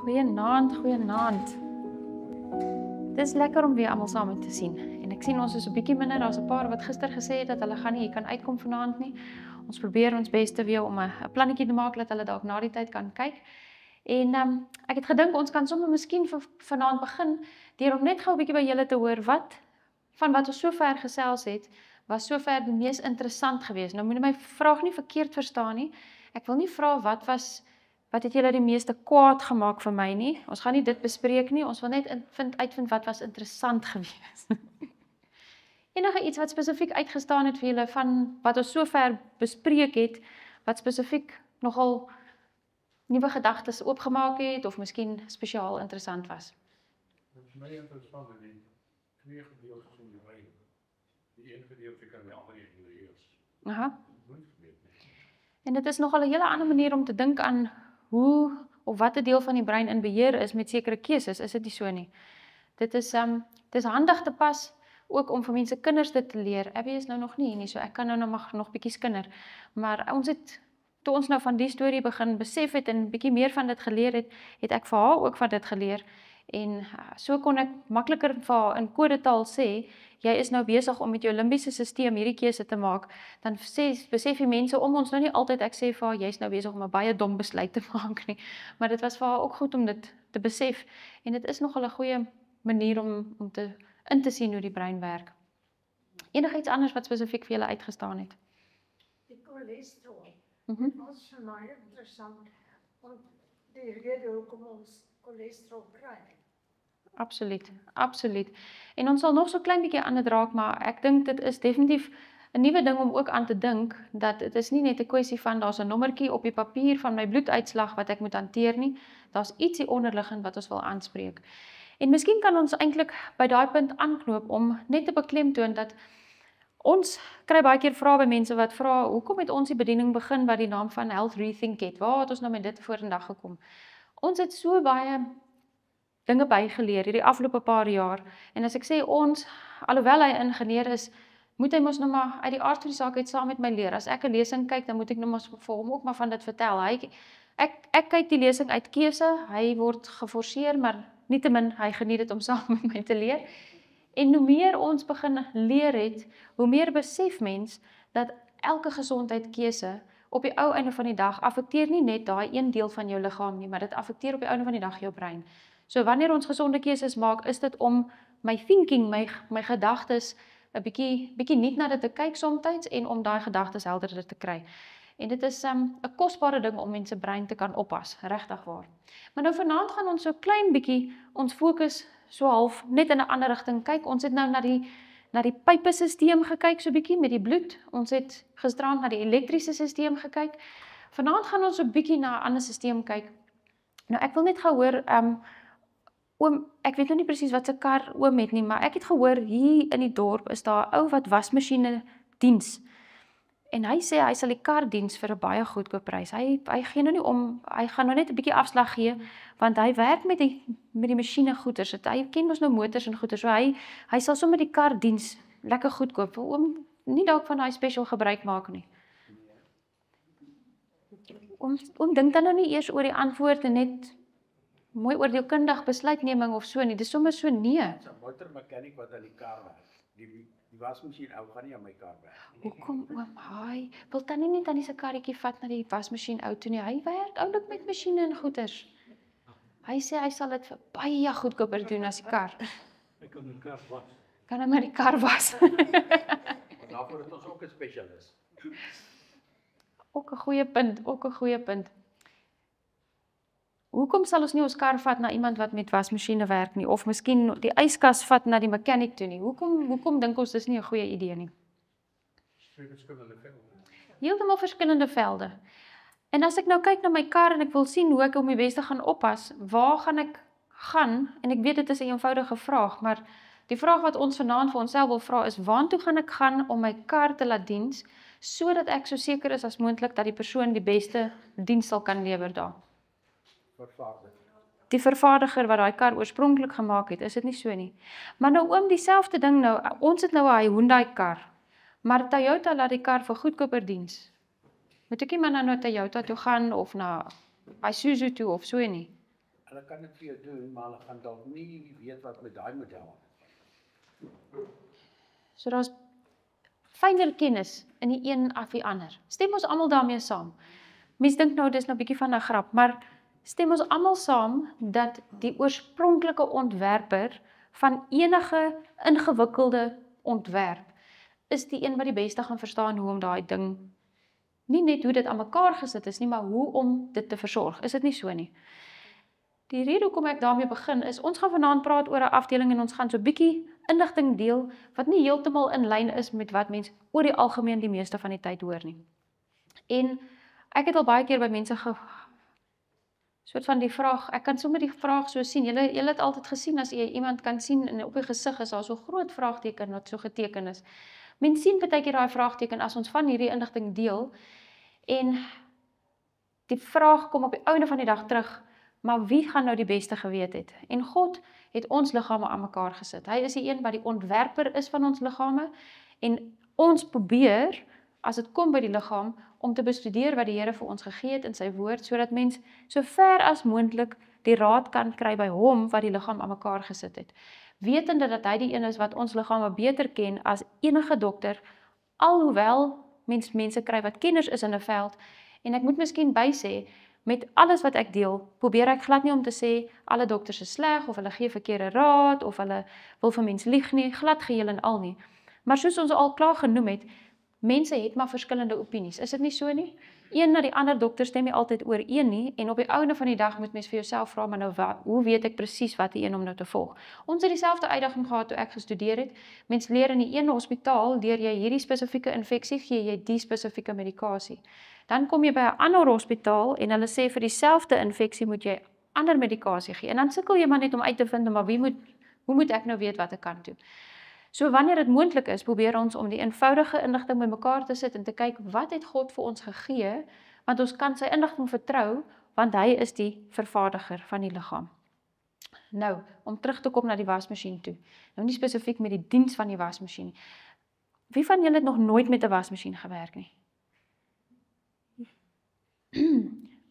Goeienaand, goeienaand. Dit is lekker om weer almal saam te sien. En ek sien ons is 'n bietjie minder, daar's 'n paar wat gister gesê het dat hulle gaan nie hier kan uitkom vanaand nie. Ons probeer ons beste weer om 'n plannetjie te maak dat hulle dalk na die tyd kan kyk. En ek het gedink ons kan sommer miskien vanaand begin deur om net gou 'n bietjie by julle te hoor wat ons sover gesels het, was sover die mees interessant geweest. Nou moenie my vraag nie verkeerd verstaan nie. Ek wil nie vra wat het julle die meeste kwaad gemaak vir my nie? Ons gaan nie dit bespreek nie, ons wil net uitvind wat was interessant geweest. Enige iets wat spesifiek uitgestaan het vir julle van wat ons sover bespreek het, wat spesifiek nogal nuwe gedagtes oopgemaak het, of miskien spesiaal interessant was? Dit is my interessant dat die twee gedeeltes van die brein, die een gedeelte kan die ander ignoreers. Aha. Nooit geweet nie. En dit is nogal 'n hele ander manier om te dink aan hoe of wat 'n deel van die brein in beheer is met sekere keuses, is dit nie so nie. Dit is handig te pas ook om vir mense kinders dit te leer. Abby is nou nog nie hier nie, so ek kan nou nog bietjie skinder. Maar toe ons nou van die storie begin besef het en bietjie meer van dit geleer het, het ek vir haar ook van dit geleer. En so kon ek makliker vir haar in kodetaal sê, jy is nou besig om met jou limbiese stelsel hierdie keuse te maak, dan besef die mense om ons nou nie altyd, ek sê vir haar, jy's nou besig om 'n baie dom besluit te maak nie, maar dit was vir haar ook goed om dit te besef, en dit is nogal 'n goeie manier om in te sien hoe die brein werk. Enigiets anders wat spesifiek vir julle uitgestaan het? Die cholesterol. Mhm. Dit was vir my interessant, want die rede hoekom ons cholesterol kry. Absoluut, absoluut. En ons sal nog so klein bietjie aan dit raak, maar ek dink dit is definitief 'n nuwe ding om ook aan te dink, dat dit is nie net 'n kwessie van daar's 'n nommertjie op die papier van my bloeduitslag wat ek moet hanteer nie, daar's ietsie onderliggend wat ons wil aanspreek. En miskien kan ons eintlik by daai punt aanknoop om net te beklemtoon dat ons kry baie keer vrae by mense wat vra, hoekom het ons die bediening begin wat die naam van Health Rethink het? Waar het ons nou met dit vorendag gekom? Ons het so baie dinge bygeleer hierdie afgelope paar jaar, en as ek sê ons, alhoewel hy ingenieur is, moet hy mos nou maar uit die aard van die saak uit saam met my leer. As ek 'n lesing kyk, dan moet ek nou maar vir hom ook maar van dit vertel. Ek kyk die lesing uit keuse, hy word geforseer, maar nietemin, hy geniet dit om saam met my te leer. En hoe meer ons begin leer het, hoe meer besef mens dat elke gesondheidkeuse op die ou einde van die dag affekteer nie net daai een deel van jou liggaam nie, maar dit affekteer op die einde van die dag jou brein. So wanneer ons gesonde keuses maak, is dit om my thinking, my gedagtes 'n bietjie nuut na dit te kyk soms en om daai gedagtes helderder te kry. En dit is 'n kosbare ding om mense brein te kan oppas, regtig waar. Maar nou vanaand gaan ons so klein bietjie ons fokus so half net in 'n ander rigting kyk. Ons het nou na die pypesisteem gekyk so bietjie met die bloed. Ons het gisterand na die elektriese stelsel gekyk. Vanaand gaan ons so bietjie na 'n ander stelsel kyk. Nou ek wil net gou hoor oom, ek weet nou nie presies wat se kar oom het nie, maar ek het gehoor hier in die dorp is daar 'n ou wat wasmasjiene diens. En hy sê hy sal die kar diens vir 'n baie goedkoop prys. Hy gee nou nie om, hy gaan nou net 'n bietjie afslag gee, want hy werk met die masjiene goeders. Hy ken mos nou motors en goeders, so hy sal sommer die kar diens lekker goedkoop. Oom nie dalk van daai special gebruik maak nie. Oom dink dan nou nie eers oor die antwoord en net mooi oordeelkundig besluitneming of so nie. Dis sommer so nee. Dit's 'n motormechanic wat aan die kar werk. Die wasmasjien ou gaan nie aan my kar werk nie. Hoekom oom? Hy wil tannie nie tannie se karretjie vat na die wasmasjien ou toe nie. Hy werk oulik met masjiene en goeders. Hy sê hy sal dit vir baie goedkoper doen as die kar. Ek kan die kar was. Kan hy maar die kar was. Want daarvoor het ons ook 'n spesialis. Ook 'n goeie punt. Hoekom sal ons nie ons kar vat na iemand wat met wasmasjiene werk nie, of miskien die yskas vat na die mechanic toe nie? Hoekom dink ons dis nie 'n goeie idee nie? Twee verskillende velde. Heeltemal verskillende velde. En as ek nou kyk na my kar en ek wil sien hoe ek om die beste gaan oppas, waar gaan ek gaan? En ek weet dit is 'n eenvoudige vraag, maar die vraag wat ons vanaand vir onsself wil vra is, waartoe gaan ek gaan om my kar te laat diens, sodat ek so seker is as moontlik dat die persoon die beste diens sal kan lewer daar? Die vervaardiger wat daai kar oorspronklik gemaak het, is dit nie so nie. Maar nou oom, dieselfde ding nou, ons het nou 'n Hyundai kar, maar Toyota laat die kar vir goedkoper diens. Moet ek nie maar na Toyota toe gaan of na Isuzu toe of so nie? Hulle kan dit vir jou doen, maar hulle gaan dalk nie weet wat met daai model. So daar's fyner kennis in die een of die ander. Stem ons almal daarmee saam? Mens dink nou dis nou 'n bietjie van 'n grap, maar stem ons almal saam dat die oorspronklike ontwerper van enige ingewikkelde ontwerp is die een wat die beste gaan verstaan hoe om daai ding, nie net hoe dit aan mekaar gesit is nie, maar hoe om dit te versorg. Is dit nie so nie? Die rede hoekom ek daarmee begin is, ons gaan vanaand praat oor 'n afdeling en ons gaan so 'n bietjie inligting deel wat nie heeltemal in lyn is met wat mens oor die algemeen die meeste van die tyd hoor nie. En ek het al baie keer by mense soort van die vraag, ek kan sommer die vraag so sien, julle het altyd gesien as jy iemand kan sien en op die gesig is daar so groot vraagteken wat so geteken is. Mens sien baie keer daai vraagteken as ons van hierdie inligting deel en die vraag kom op die einde van die dag terug, maar wie gaan nou die beste geweet het? En God het ons liggame aan mekaar gesit. Hy is die een wat die ontwerper is van ons liggame en ons probeer, as dit kom by die liggaam, om te bestudeer wat die Here vir ons gegee het in sy woord, sodat mens so ver as moontlik die raad kan kry by hom wat die liggaam aan mekaar gesit het. Wetende dat hy die een is wat ons liggame beter ken as enige dokter, alhoewel mense kry wat kenners is in 'n veld, en ek moet miskien bysê, met alles wat ek deel, probeer ek glad nie om te sê, alle dokters is sleg, of hulle gee verkeerde raad, of hulle wil vir mens lieg nie, glad geheel en al nie. Maar soos ons al klaar genoem het, mense het maar verskillende opinies, is dit nie so nie? Een na die ander dokter stem nie altyd oor een nie, en op die einde van die dag moet mens vir jouself vra, maar nou hoe weet ek presies wat die een om nou te volg? Ons het dieselfde uitdaging gehad toe ek gestudeer het. Mens leer in die ene hospitaal, leer jy hierdie spesifieke infeksie, gee jy die spesifieke medikasie. Dan kom jy by 'n ander hospitaal en hulle sê vir dieselfde infeksie moet jy ander medikasie gee. En dan sukkel jy maar net om uit te vind, maar hoe moet ek nou weet wat ek kan doen? So wanneer dit moontlik is, probeer ons om die eenvoudige inligting bymekaar te sit en te kyk wat het God vir ons gegee, want ons kan sy inligting vertrou, want hy is die vervaardiger van die liggaam. Nou, om terug te kom na die wasmasjien toe. Nou nie spesifiek met die diens van die wasmasjien nie. Wie van julle het nog nooit met 'n wasmasjien gewerk nie?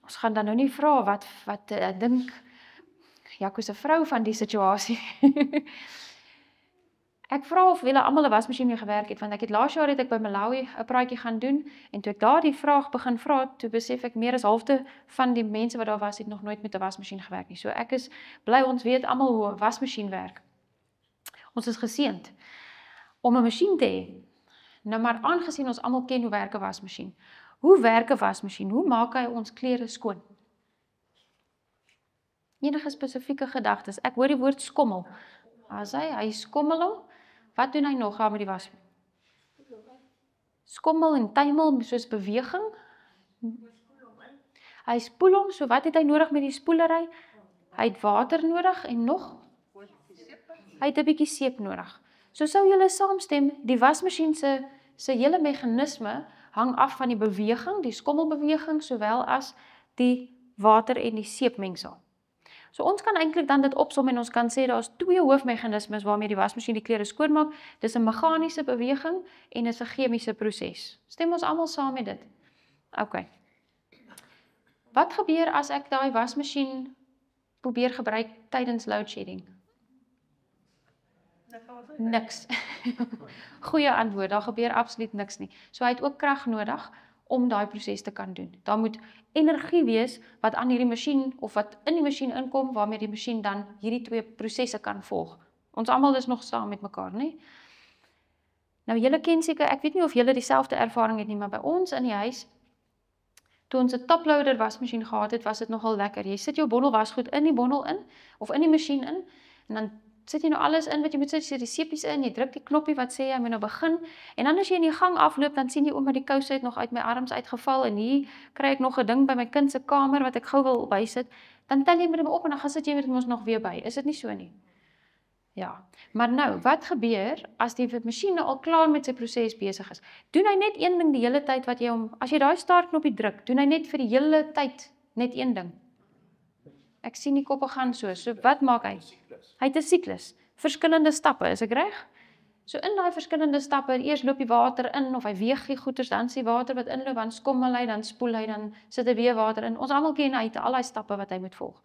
Ons gaan dan nou nie vra wat ek dink Jaco se vrou van die situasie. Ek vra of julle almal 'n wasmasjien mee gewerk het, want ek het laas jaar het ek by Malawi 'n praatjie gaan doen, en toe ek daar die vraag begin vra, toe besef ek meer as halfte van die mense wat daar was, het nog nooit met 'n wasmasjien gewerk nie. So ek is bly ons weet almal hoe 'n wasmasjien werk. Ons is geseënd om 'n masjien te hê. Nou maar aangesien ons almal ken hoe werk 'n wasmasjien. Hoe werk 'n wasmasjien? Hoe maak hy ons klere skoon? Enige spesifieke gedagtes? Ek hoor die woord skommel. As hy skommel hom, wat doen hy nog met die was? Skommel en tuimel soos beweging. Hy spoel hom, so wat het hy nodig met die spoelery? Hy het water nodig en nog? Hy het 'n bietjie seep nodig. So sou julle saamstem, die wasmasjien se hele meganisme hang af van die beweging, die skommelbeweging, sowel as die water en die seepmengsel. So ons kan eintlik dan dit opsom en ons kan sê daar is twee hoofmeganismes waarmee die wasmasjien die klere skoonmaak. Dis 'n meganiese beweging en is 'n chemiese proses. Stem ons almal saam met dit? OK. Wat gebeur as ek daai wasmasjien probeer gebruik tydens load shedding? Niks. Goeie antwoord, daar gebeur absoluut niks nie. So hy het ook krag nodig om daai proses te kan doen. Daar moet energie wees wat aan hierdie masjien of wat in die masjien inkom waarmee die masjien dan hierdie twee prosesse kan volg. Ons almal is nog saam met mekaar, né? Nou julle ken seker, ek weet nie of julle dieselfde ervaring het nie, maar by ons in die huis toe ons 'n toploader wasmasjien gehad het, was dit nogal lekker. Jy sit jou bondel wasgoed in die bondel in of in die masjien in en dan sit jy nou alles in wat jy moet sit, jy sit die seepies in, jy druk die knoppie wat sê jy moet nou begin, en dan as jy in die gang afloop, dan sien jy ouma die kouse het nog uit my arms uitgeval, en hier kry ek nog 'n ding by my kind se kamer wat ek gou wil bysit, dan tel jy met hom op en dan gaan sit jy met hom nog weer by. Is dit nie so nie? Ja, maar nou, wat gebeur as die masjien nou al klaar met sy proses besig is? Doen hy net een ding die hele tyd wat jy hom, as jy daai startknoppie druk, doen hy net vir die hele tyd net een ding? Ek sien die koppe gaan so wat maak hy? Hy het 'n siklus, verskillende stappe, is ek reg? So in daai verskillende stappe, eers loop die water in, of hy weeg die goeders, dan is die water wat inloop, dan skommel hy, dan spoel hy, dan sit hy weer water in. Ons almal ken hy het al die stappe wat hy moet volg.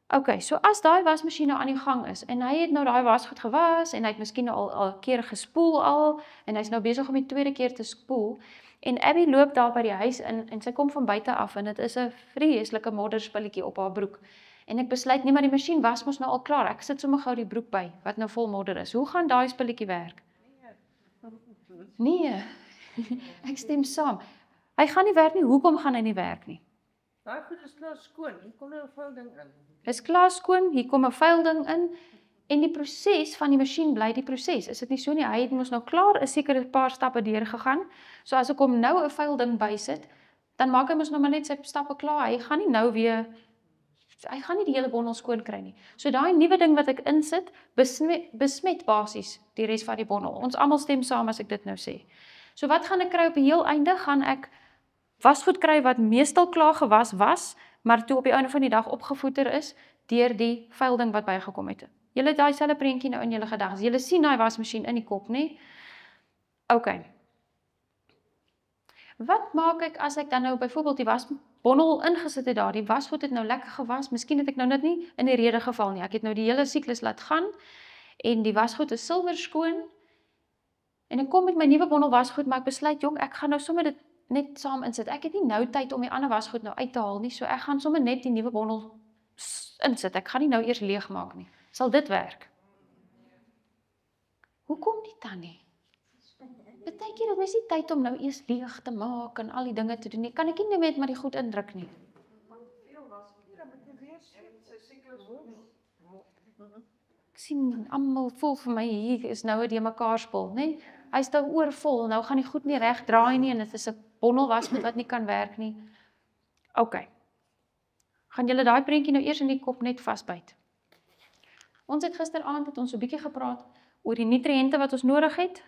Okay, so as daai wasmasjien nou aan die gang is en hy het nou daai wasgoed gewas en hy het miskien al keer gespoel al en hy's nou besig om die tweede keer te spoel en Abby loop daar by die huis in en sy kom van buite af en dit is 'n vreeslike modderspulletjie op haar broek. En ek besluit nie maar die masjien was mos nou al klaar. Ek sit sommer gou die broek by wat nou vol modder is. Hoe gaan daai spulletjie werk? Nee. Ek stem saam. Hy gaan nie werk nie. Hoekom gaan hy nie werk nie? Daai goed is klaar skoon. Hier kom nou 'n vuil ding in. Is klaar skoon, hier kom 'n vuil ding in en die proses van die masjien bly die proses. Is dit nie so nie? Hy het mos nou klaar 'n sekere paar stappe deur gegaan. So as ek hom nou 'n vuil ding bysit, dan maak hy mos nou maar net sy stappe klaar. Hy gaan nie die hele bondel skoon kry nie. So daai nuwe ding wat ek insit, besmet basies die res van die bondel. Ons almal stem saam as ek dit nou sê. So wat gaan ek kry op die heel einde? Gaan ek wasgoed kry wat meestal klaar gewas was, maar toe op die einde van die dag opgevoeter is deur die vuil ding wat bygekom het. Julle het daai selfe prentjie nou in julle gedagtes. Julle sien daai wasmasjien in die kop, nê? Okay. Wat maak ek as ek dan nou byvoorbeeld die wasbondel ingesit het daar, die wasgoed het nou lekker gewas, miskien het ek nou net nie in die rede geval nie, ek het nou die hele siklus laat gaan, en die wasgoed is silwer skoon, en ek kom met my nuwe bondel wasgoed, maar ek besluit, jong, ek gaan nou sommer dit net saam insit, ek het nie nou tyd om die ander wasgoed nou uit te haal nie, so ek gaan sommer net die nuwe bondel insit, ek gaan nie nou eers leeg maak nie, sal dit werk? Hoekom nie dan nie? Partykeer het mens nie tyd om nou eers leeg te maak en al die dinge te doen nie. Kan ek nie net maar die goed indruk nie. Ek sien almal voel vir my hier is nou 'n de mekaar spul, né? Hy's nou oorvol, nou gaan die goed nie reg draai nie en dit is 'n bondel wasgoed wat nie kan werk nie. OK. Gaan julle daai prentjie nou eers in die kop net vasbyt. Ons het gisteraand het ons so 'n bietjie gepraat oor die nutriënte wat ons nodig het.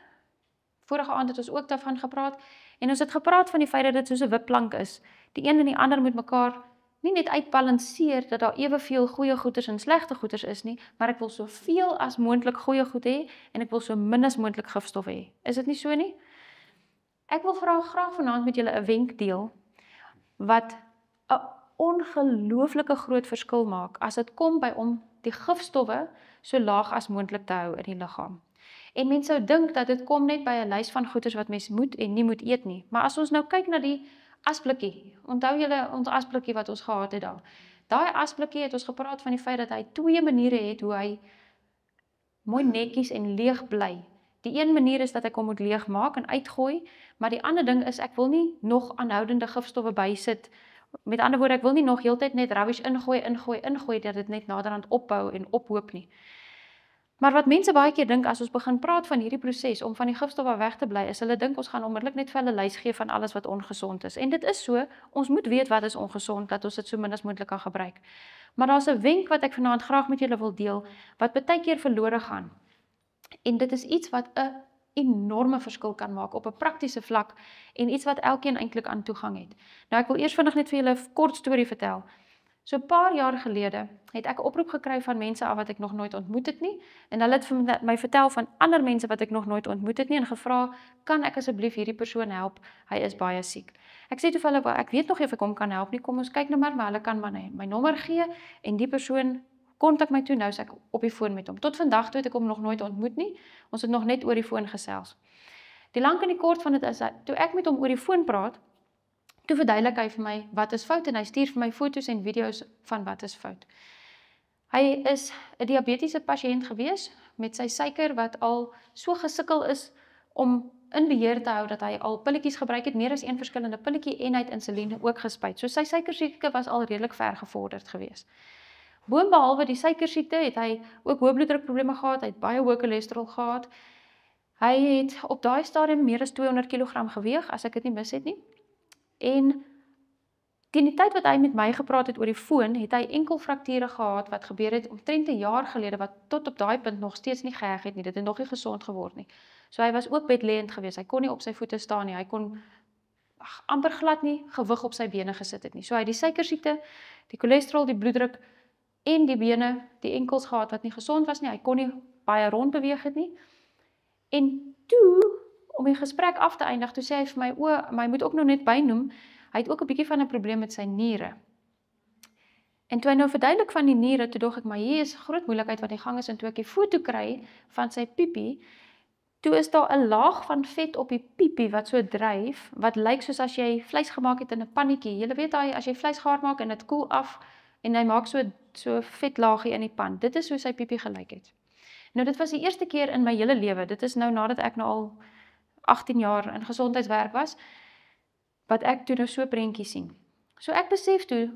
Vorige aand het ons ook daarvan gepraat en ons het gepraat van die feit dat dit soos 'n wipplank is. Die een en die ander moet mekaar nie net uitbalanseer dat daar eweveel goeie goeders en slegte goeders is nie, maar ek wil soveel as moontlik goeie goed hê en ek wil so min as moontlik gifstowwe hê. Is dit nie so nie? Ek wil graag vanaand met julle 'n wenk deel wat 'n ongelooflike groot verskil maak as dit kom by om die gifstowwe so laag as moontlik te hou in die liggaam. En mense sou dink dat dit kom net by 'n lys van goeders wat mens moet en nie moet eet nie. Maar as ons nou kyk na die asblikkie, onthou julle ons asblikkie wat ons gehad het daar. Daai asblikkie het ons gepraat van die feit dat hy 2 maniere het hoe hy mooi netjies en leeg bly. Die een manier is dat ek hom moet leeg maak en uitgooi, maar die ander ding is ek wil nie nog aanhoudende gifstowwe bysit. Met ander woorde, ek wil nie nog heeltyd net rubbish ingooi dat dit net naderhand opbou en ophoop nie. Maar wat mense baie keer dink as ons begin praat van hierdie proses om van die gifstowwe weg te bly, is hulle dink ons gaan onmiddellik net vir hulle lys gee van alles wat ongesond is. En dit is so, ons moet weet wat is ongesond, dat ons dit so min as moontlik kan gebruik. Maar daar's 'n wenk wat ek vanaand graag met julle wil deel, wat baie keer verlore gaan. En dit is iets wat 'n enorme verskil kan maak op 'n praktiese vlak en iets wat elkeen eintlik aan toegang het. Nou ek wil eers vinnig net vir julle 'n kort storie vertel. So 'n paar jaar gelede het ek 'n oproep gekry van mense af wat ek nog nooit ontmoet het nie en hulle het vir my vertel van ander mense wat ek nog nooit ontmoet het nie en gevra, kan ek asseblief hierdie persoon help? Hy is baie siek. Ek sê toe vir hulle, ek weet nog nie of ek hom kan help nie, kom ons kyk nou maar hulle kan maar my nommer gee en die persoon kontak my toe, nou is ek op die foon met hom. Tot vandag toe het ek hom nog nooit ontmoet nie, ons het nog net oor die foon gesels. Die lank en die kort van dit is, toe ek met hom oor die foon praat, toe verduidelik hy vir my wat is fout en hy stuur vir my foto's en video's van wat is fout. Hy is 'n diabetiese pasiënt gewees met sy suiker wat al so gesukkel is om in beheer te hou dat hy al pilletjies gebruik het, meer as een verskillende pilletjie en hy het insuline ook gespuit. So sy suikersiekte was al redelik ver gevorderd gewees. Boonbehalwe die suikersiekte het hy ook hoë bloeddrukprobleme gehad, hy het baie hoë cholesterol gehad. Hy het op daai stadium meer as 200 kg geweeg, as ek dit nie mis het nie. En teen die tyd wat hy met my gepraat het oor die foon, het hy enkelfrakture gehad wat gebeur het omtrent 'n jaar gelede wat tot op daai punt nog steeds nie geheg het nie. Dit het nog nie gesond geword nie. So hy was ook bedlêend geweest. Hy kon nie op sy voete staan nie. Hy kon amper glad nie gewig op sy bene gesit het nie. So hy het die suikersiekte, die cholesterol, die bloeddruk en die bene, die enkels gehad wat nie gesond was nie. Hy kon nie baie rond beweeg het nie. En toe om die gesprek af te eindig, toe sê hy vir my, maar hy moet ook nou net bynoem, hy het ook 'n bietjie van 'n probleem met sy niere. En toe hy nou verduidelik van die niere, toe dog ek, maar hier is 'n groot moeilikheid wat die gang is, en toe ek die foto kry van sy piepie, toe is daar 'n laag van vet op die piepie wat so dryf, wat lyk soos as jy vleis gemaak het in 'n pannetjie. Jy weet as jy vleis gaar maak en dit koel af, en hy maak so vet laagie in die pan. Dit is hoe sy piepie gelyk het. Nou dit was die eerste keer in my hele lewe, dit is nou nadat ek nou al 18 jaar in gesondheidswerk was, wat ek toe nou so prentjie sien. So ek besef toe,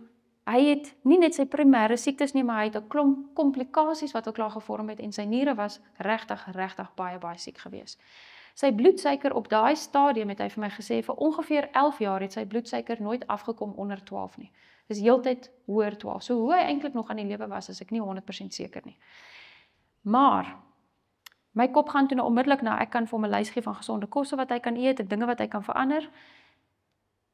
hy het nie net sy primêre siektes nie, maar hy het 'n klomp komplikasies wat al klaar gevorm het en sy niere was regtig baie siek gewees. Sy bloedsuiker op daai stadium het hy vir my gesê, vir ongeveer 11 jaar het sy bloedsuiker nooit afgekom onder 12 nie. Dis heeltyd hoër 12. So hoe hy eintlik nog aan die lewe was, is ek nie 100% seker nie. Maar my kop gaan toe nou onmiddellik na, ek kan vir hom 'n lys gee van gesonde kosse wat hy kan eet en dinge wat hy kan verander.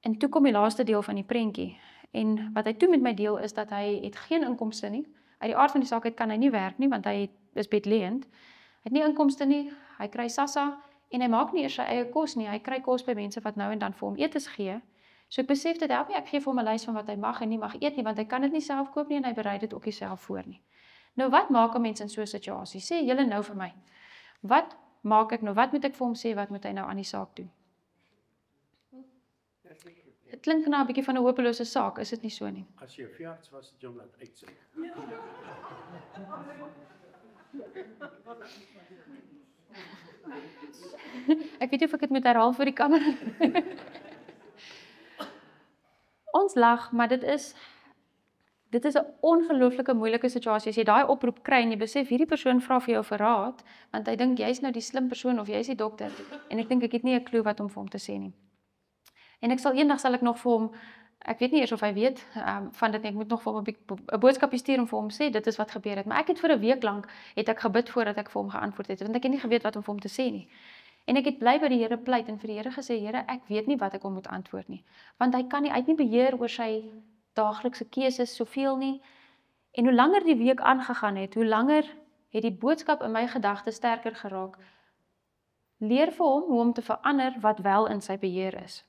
En toe kom die laaste deel van die prentjie. En wat hy toe met my deel is dat hy het geen inkomste nie. Uit die aard van die saak kan hy nie werk nie, want hy is bedleend. Hy het nie inkomste nie, hy kry SASSA en hy maak nie eers sy eie kos nie. Hy kry kos by mense wat nou en dan vir hom etes gee. So ek besef dit help nie, ek gee vir hom 'n lys van wat hy mag en nie mag eet nie, want hy kan dit nie self koop nie en hy berei dit ook nie self voor nie. Nou wat maak 'n mens in so 'n situasie? Sê julle nou vir my. Wat maak ek nou? Wat moet ek vir hom sê? Wat moet hy nou aan die saak doen? Dit klink na 'n bietjie van 'n hopelose saak, is dit nie so nie? As jy 'n veearts was, het jy hom laat uitsit. Ek weet nie of ek dit moet herhaal vir die kamera. Ons lag, maar dit is 'n ongelooflike moeilike situasie. As jy daai oproep kry en jy besef hierdie persoon vra vir jou vir raad, want hy dink jy's nou die slim persoon of jy's die dokter, en ek dink ek het nie 'n klou wat om vir hom te sê nie. En eendag sal ek nog vir hom, ek weet nie eers of hy weet van dit nie, ek moet nog vir hom 'n boodskapie stuur om vir hom sê, dit is wat gebeur het. Maar ek het vir 'n week lank, het ek gebid voordat ek vir hom geantwoord het, want ek het nie geweet wat om vir hom te sê nie. En ek het bly by die Here pleit en vir die Here gesê, Here, ek weet nie wat ek hom moet antwoord nie. Want hy het nie beheer oor sy daaglikse keuses soveel nie. En hoe langer die week aangegaan het, hoe langer het die boodskap in my gedagte sterker geraak. Leer vir hom hoe om te verander wat wel in sy beheer is.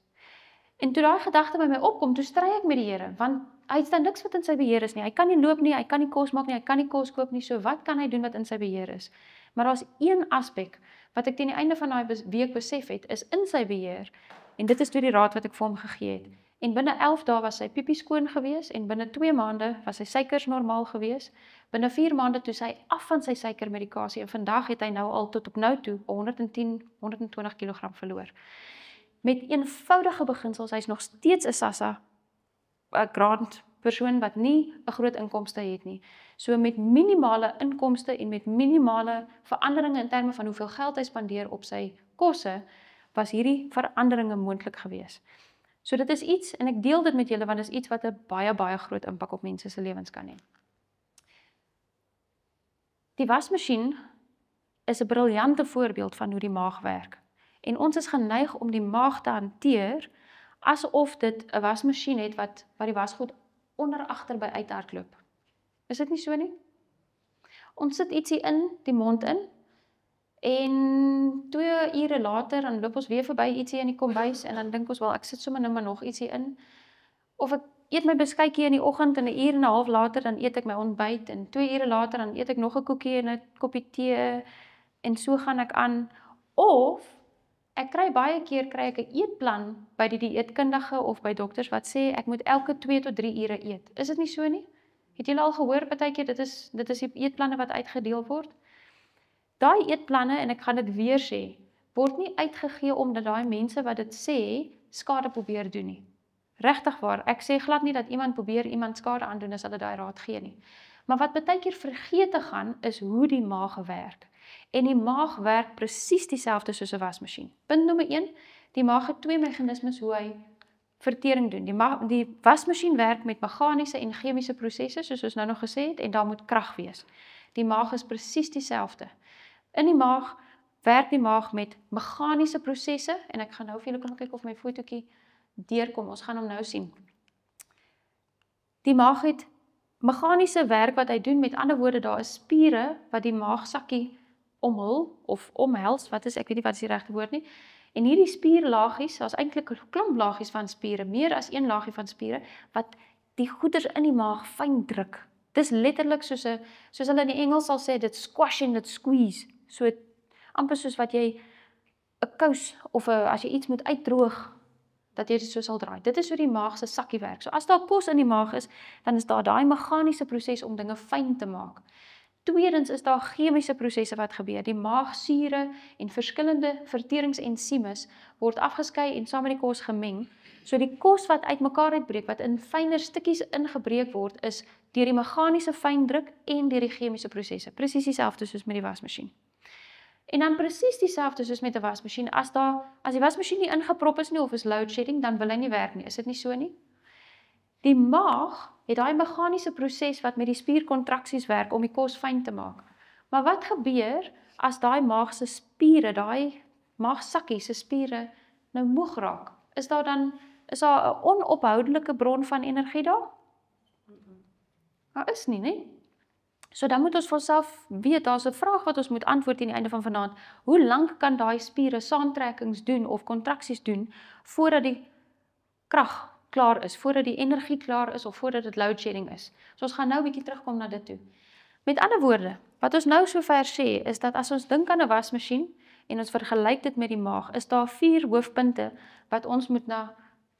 En toe daai gedagte by my opkom, toe stry ek met die Here, want hy het niks wat in sy beheer is nie. Hy kan nie loop nie, hy kan nie kos maak nie, hy kan nie kos koop nie. So wat kan hy doen wat in sy beheer is? Maar daar's een aspek wat ek teen die einde van daai week besef het, is in sy beheer. En dit is toe die raad wat ek vir hom gegee het. En binne 11 dae was sy piepie skoon gewees en binne 2 maande was sy suikers normaal gewees. Binne 4 maande toe sy af van sy suikermedikasie en vandag het hy nou al tot op nou toe 120 kg verloor. Met eenvoudige beginsels, hy's nog steeds 'n SASSA, 'n grant persoon wat nie 'n groot inkomste het nie. So met minimale inkomste en met minimale veranderinge in terme van hoeveel geld hy spandeer op sy kosse, was hierdie veranderinge moontlik gewees. So dit is iets, en ek deel dit met julle, want dit is iets wat 'n baie groot impak op mense se lewens kan hê. Die wasmasjien is 'n briljante voorbeeld van hoe die maag werk. En ons is geneig om die maag te hanteer asof dit 'n wasmasjien het wat die wasgoed onder agter by uithardloop. Is dit nie so nie? Ons sit ietsie in die mond in en 2 ure later dan loop ons weer verby ietsie in die kombuis en dan dink ons wel ek sit sommer nou maar nog ietsie in. Of ek eet my beskuitjie in die oggend en 'n uur en 'n half later dan eet ek my ontbyt en 2 ure later dan eet ek nog 'n koekie en 'n koppie tee en so gaan ek aan. Of ek kry baie keer 'n eetplan by die dieetkundige of by dokters wat sê ek moet elke 2 tot 3 ure eet. Is dit nie so nie? Het julle al gehoor partykeer dit is die eetplanne wat uitgedeel word? Daai eetplanne, en ek gaan dit weer sê, word nie uitgegee omdat daai mense wat dit sê skade probeer doen nie. Regtig waar, ek sê glad nie dat iemand probeer iemand skade aandoen as hulle daai raad gee nie. Maar wat baie keer vergeet te gaan is hoe die maag werk. En die maag werk presies dieselfde soos 'n wasmasjien. Punt nommer 1, die maag het 2 meganismes hoe hy vertering doen. Die wasmasjien werk met meganiese en chemiese prosesse, soos ons nou nog gesê het, en daar moet krag wees. Die maag is presies dieselfde. In die maag werk die maag met meganiese prosesse, en ek gaan nou vir julle kan kyk of my fotootjie deurkom, ons gaan hom nou sien. Die maag het meganiese werk wat hy doen, met ander woorde, daar is spiere wat die maagsakkie omhul, of omhels, ek weet nie wat is die regte woord nie, en hierdie spierlaagies, daar's eintlik 'n klomp laagies van spiere, meer as een laagie van spiere, wat die goeders in die maag fyn druk. Dis letterlik soos hulle in die Engels sal sê, dit squash en dit squeeze. So amper soos wat jy 'n kous of as jy iets moet uitdroog, dat jy dit so sal draai. Dit is hoe die maag se sakkie werk. So as daar kos in die maag is, dan is daar daai meganiese proses om dinge fyn te maak. Tweedens is daar chemiese prosesse wat gebeur. Die maagsure en verskillende verteringsensimes word afgeskei en saam met die kos gemeng. So die kos wat uitmekaar uitbreek, wat in fyner stukkies ingebreek word, is deur die meganiese fyndruk en deur die chemiese prosesse. Presies dieselfde soos met die wasmasjien. En dan presies dieselfde soos met 'n wasmasjien, as die wasmasjien nie ingeprop is nie of is load shedding, dan wil hy nie werk nie. Is dit nie so nie? Die maag het daai meganiese proses wat met die spierkontraksies werk om die kos fyn te maak. Maar wat gebeur as daai maag se spiere, daai maagsakkie se spiere nou moeg raak? Is daar 'n onophoudelike bron van energie daar? Daar is nie, né? So dan moet ons vir onsself weet, daar's 'n vraag wat ons moet antwoord aan die einde van vanaand. Hoe lank kan daai spiere saamtrekkings doen of kontraksies doen voordat die krag klaar is, voordat die energie klaar is of voordat dit load shedding is? So ons gaan nou 'n bietjie terugkom na dit toe. Met ander woorde, wat ons nou sover sê is dat as ons dink aan 'n wasmasjien en ons vergelyk dit met die maag, is daar 4 hoofpunte wat ons moet na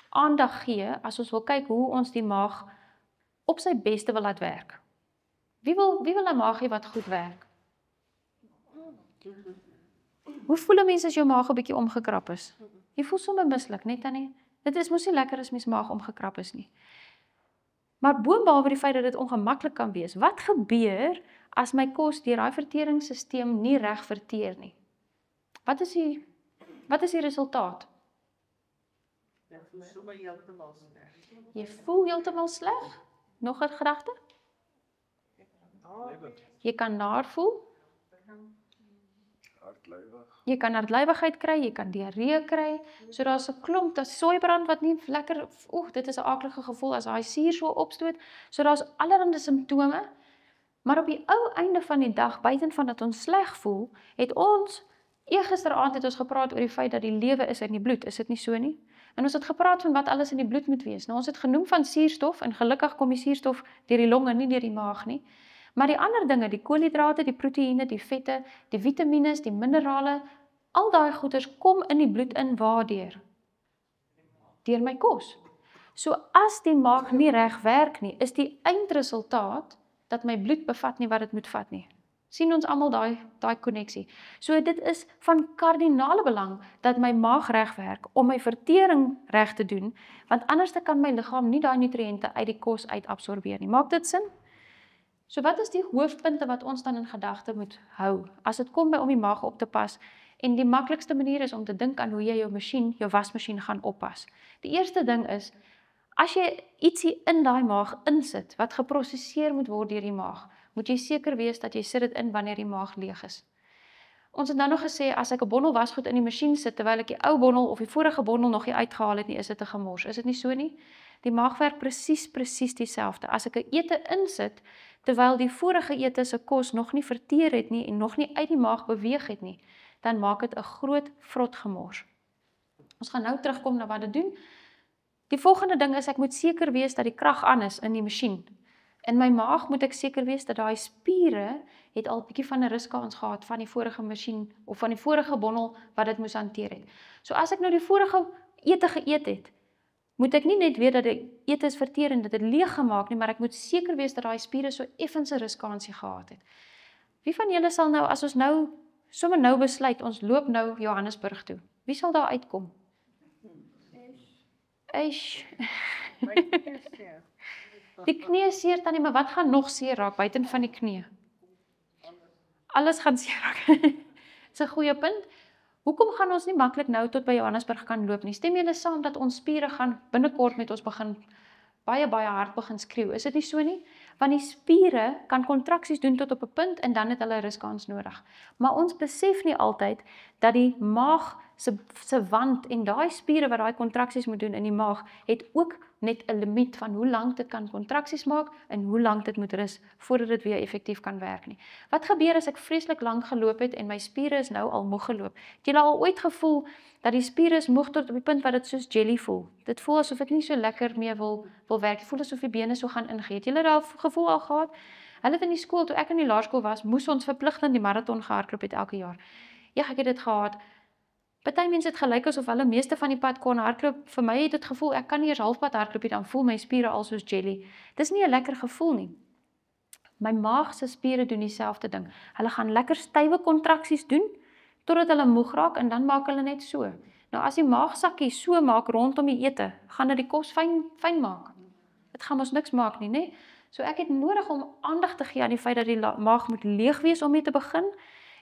aandag gee as ons wil kyk hoe ons die maag op sy beste wil laat werk. Wie wil 'n maag hê wat goed werk? Hoe voel 'n mens as jou maag 'n bietjie omgekrap is? Jy voel sommer mislik, net Tannie. Dit is mos nie lekker as mens maag omgekrap is nie. Maar boonbehalwe die feit dat dit ongemaklik kan wees, wat gebeur as my kos deur daai verteringsstelsel nie reg verteer nie? Wat is die resultaat? Jy voel heeltemal sleg? Nog 'n gedagte? Jy kan naar voel. Jy kan hartlywigheid kry, jy kan diarree kry. So daar's 'n klomp, daar's soeibrand wat nie lekker, dit is 'n aaklige gevoel as daai suur so opstoot. So daar's allerlei simptome. Maar op die ou einde van die dag, buiten van dat ons sleg voel, het ons gisteraand het ons gepraat oor die feit dat die lewe is in die bloed, is dit nie so nie? En ons het gepraat van wat alles in die bloed moet wees. Nou ons het genoem van suurstof en gelukkig kom die suurstof deur die longe, nie deur die maag nie. Maar die ander dinge, die koolhidrate, die proteïene, die vette, die vitamine, die minerale, al daai goeders kom in die bloed in waardeur? Deur my kos. So as die maag nie reg werk nie, is die eindresultaat dat my bloed bevat nie wat dit moet vat nie. Sien ons almal daai koneksie. So dit is van kardinale belang dat my maag reg werk om my vertering reg te doen, want anders kan my liggaam nie daai nutriënte uit die kos uitabsorbeer nie. Maak dit sin? So wat is die hoofpunte wat ons dan in gedagte moet hou as dit kom by om die maag op te pas? En die maklikste manier is om te dink aan hoe jy jou wasmasjien gaan oppas. Die eerste ding is, as jy ietsie in daai maag insit wat geprosesseer moet word deur die maag, moet jy seker wees dat jy sit dit in wanneer die maag leeg is. Ons het nou nog gesê, as ek 'n bondel wasgoed in die masjien sit, terwyl ek die ou bondel of die vorige bondel nog nie uitgehaal het nie, is dit 'n gemors. Is dit nie so nie? Die maag werk presies dieselfde. As ek 'n ete insit, terwyl die vorige ete se kos nog nie verteer het nie en nog nie uit die maag beweeg het nie, dan maak dit 'n groot vrot gemors. Ons gaan nou terugkom na wat dit doen. Die volgende ding is, ek moet seker wees dat die krag aan is in die masjien. In my maag moet ek seker wees dat daai spiere het al 'n bietjie van 'n ruskans gehad van die vorige masjien of van die vorige bondel wat dit moes hanteer het. So as ek nou die vorige ete geëet het, moet ek nie net weet dat die ete is verteer en dat dit leeg gemaak nie, maar ek moet seker wees dat daai spiere so effens 'n ruskansie gehad het. Wie van julle sal nou, as ons nou sommer nou besluit, ons loop nou Johannesburg toe, wie sal daar uitkom? Eish. Die knie seer Tannie, maar wat gaan nog seer raak buiten van die knie? Alles gaan seer raak. Dis 'n goeie punt. Hoekom gaan ons nie maklik nou tot by Johannesburg kan loop nie? Stem julle saam dat ons spiere gaan binnekort met ons begin baie hard begin skreeu? Is dit nie so nie? Want die spiere kan kontraksies doen tot op 'n punt en dan het hulle ruskans nodig. Maar ons besef nie altyd dat die maag se wand en daai spiere wat daai kontraksies moet doen in die maag, het ook net 'n limiet van hoe lank dit kan kontraksies maak en hoe lank dit moet rus voordat dit weer effektief kan werk nie. Wat gebeur as ek vreeslik lank geloop het en my spiere is nou al moeg geloop? Het julle al ooit gevoel dat die spiere is moeg tot op die punt wat dit soos jelly voel? Dit voel asof dit nie so lekker meer wil werk. Dit voel asof die bene so gaan ingee. Het julle daai gevoel al gehad? Hulle het in die skool, toe ek in die laerskool was, moes ons verpligtend die marathon gehardloop het elke jaar. Ja, ek het dit gehad. Party mense het gelyk asof hulle meeste van die pad kon hardloop. Vir my het dit gevoel, ek kan nie eers halfpad hardloop nie, dan voel my spiere al soos jelly. Dis nie 'n lekker gevoel nie. My maag se spiere doen dieselfde ding. Hulle gaan lekker stywe kontraksies doen, totdat hulle moeg raak en dan maak hulle net so. Nou as die maagsakkie so maak rondom die ete, gaan dit die kos fyn maak. Dit gaan ons niks maak nie, né? So ek het nodig om aandag te gee aan die feit dat die maag moet leeg wees om mee te begin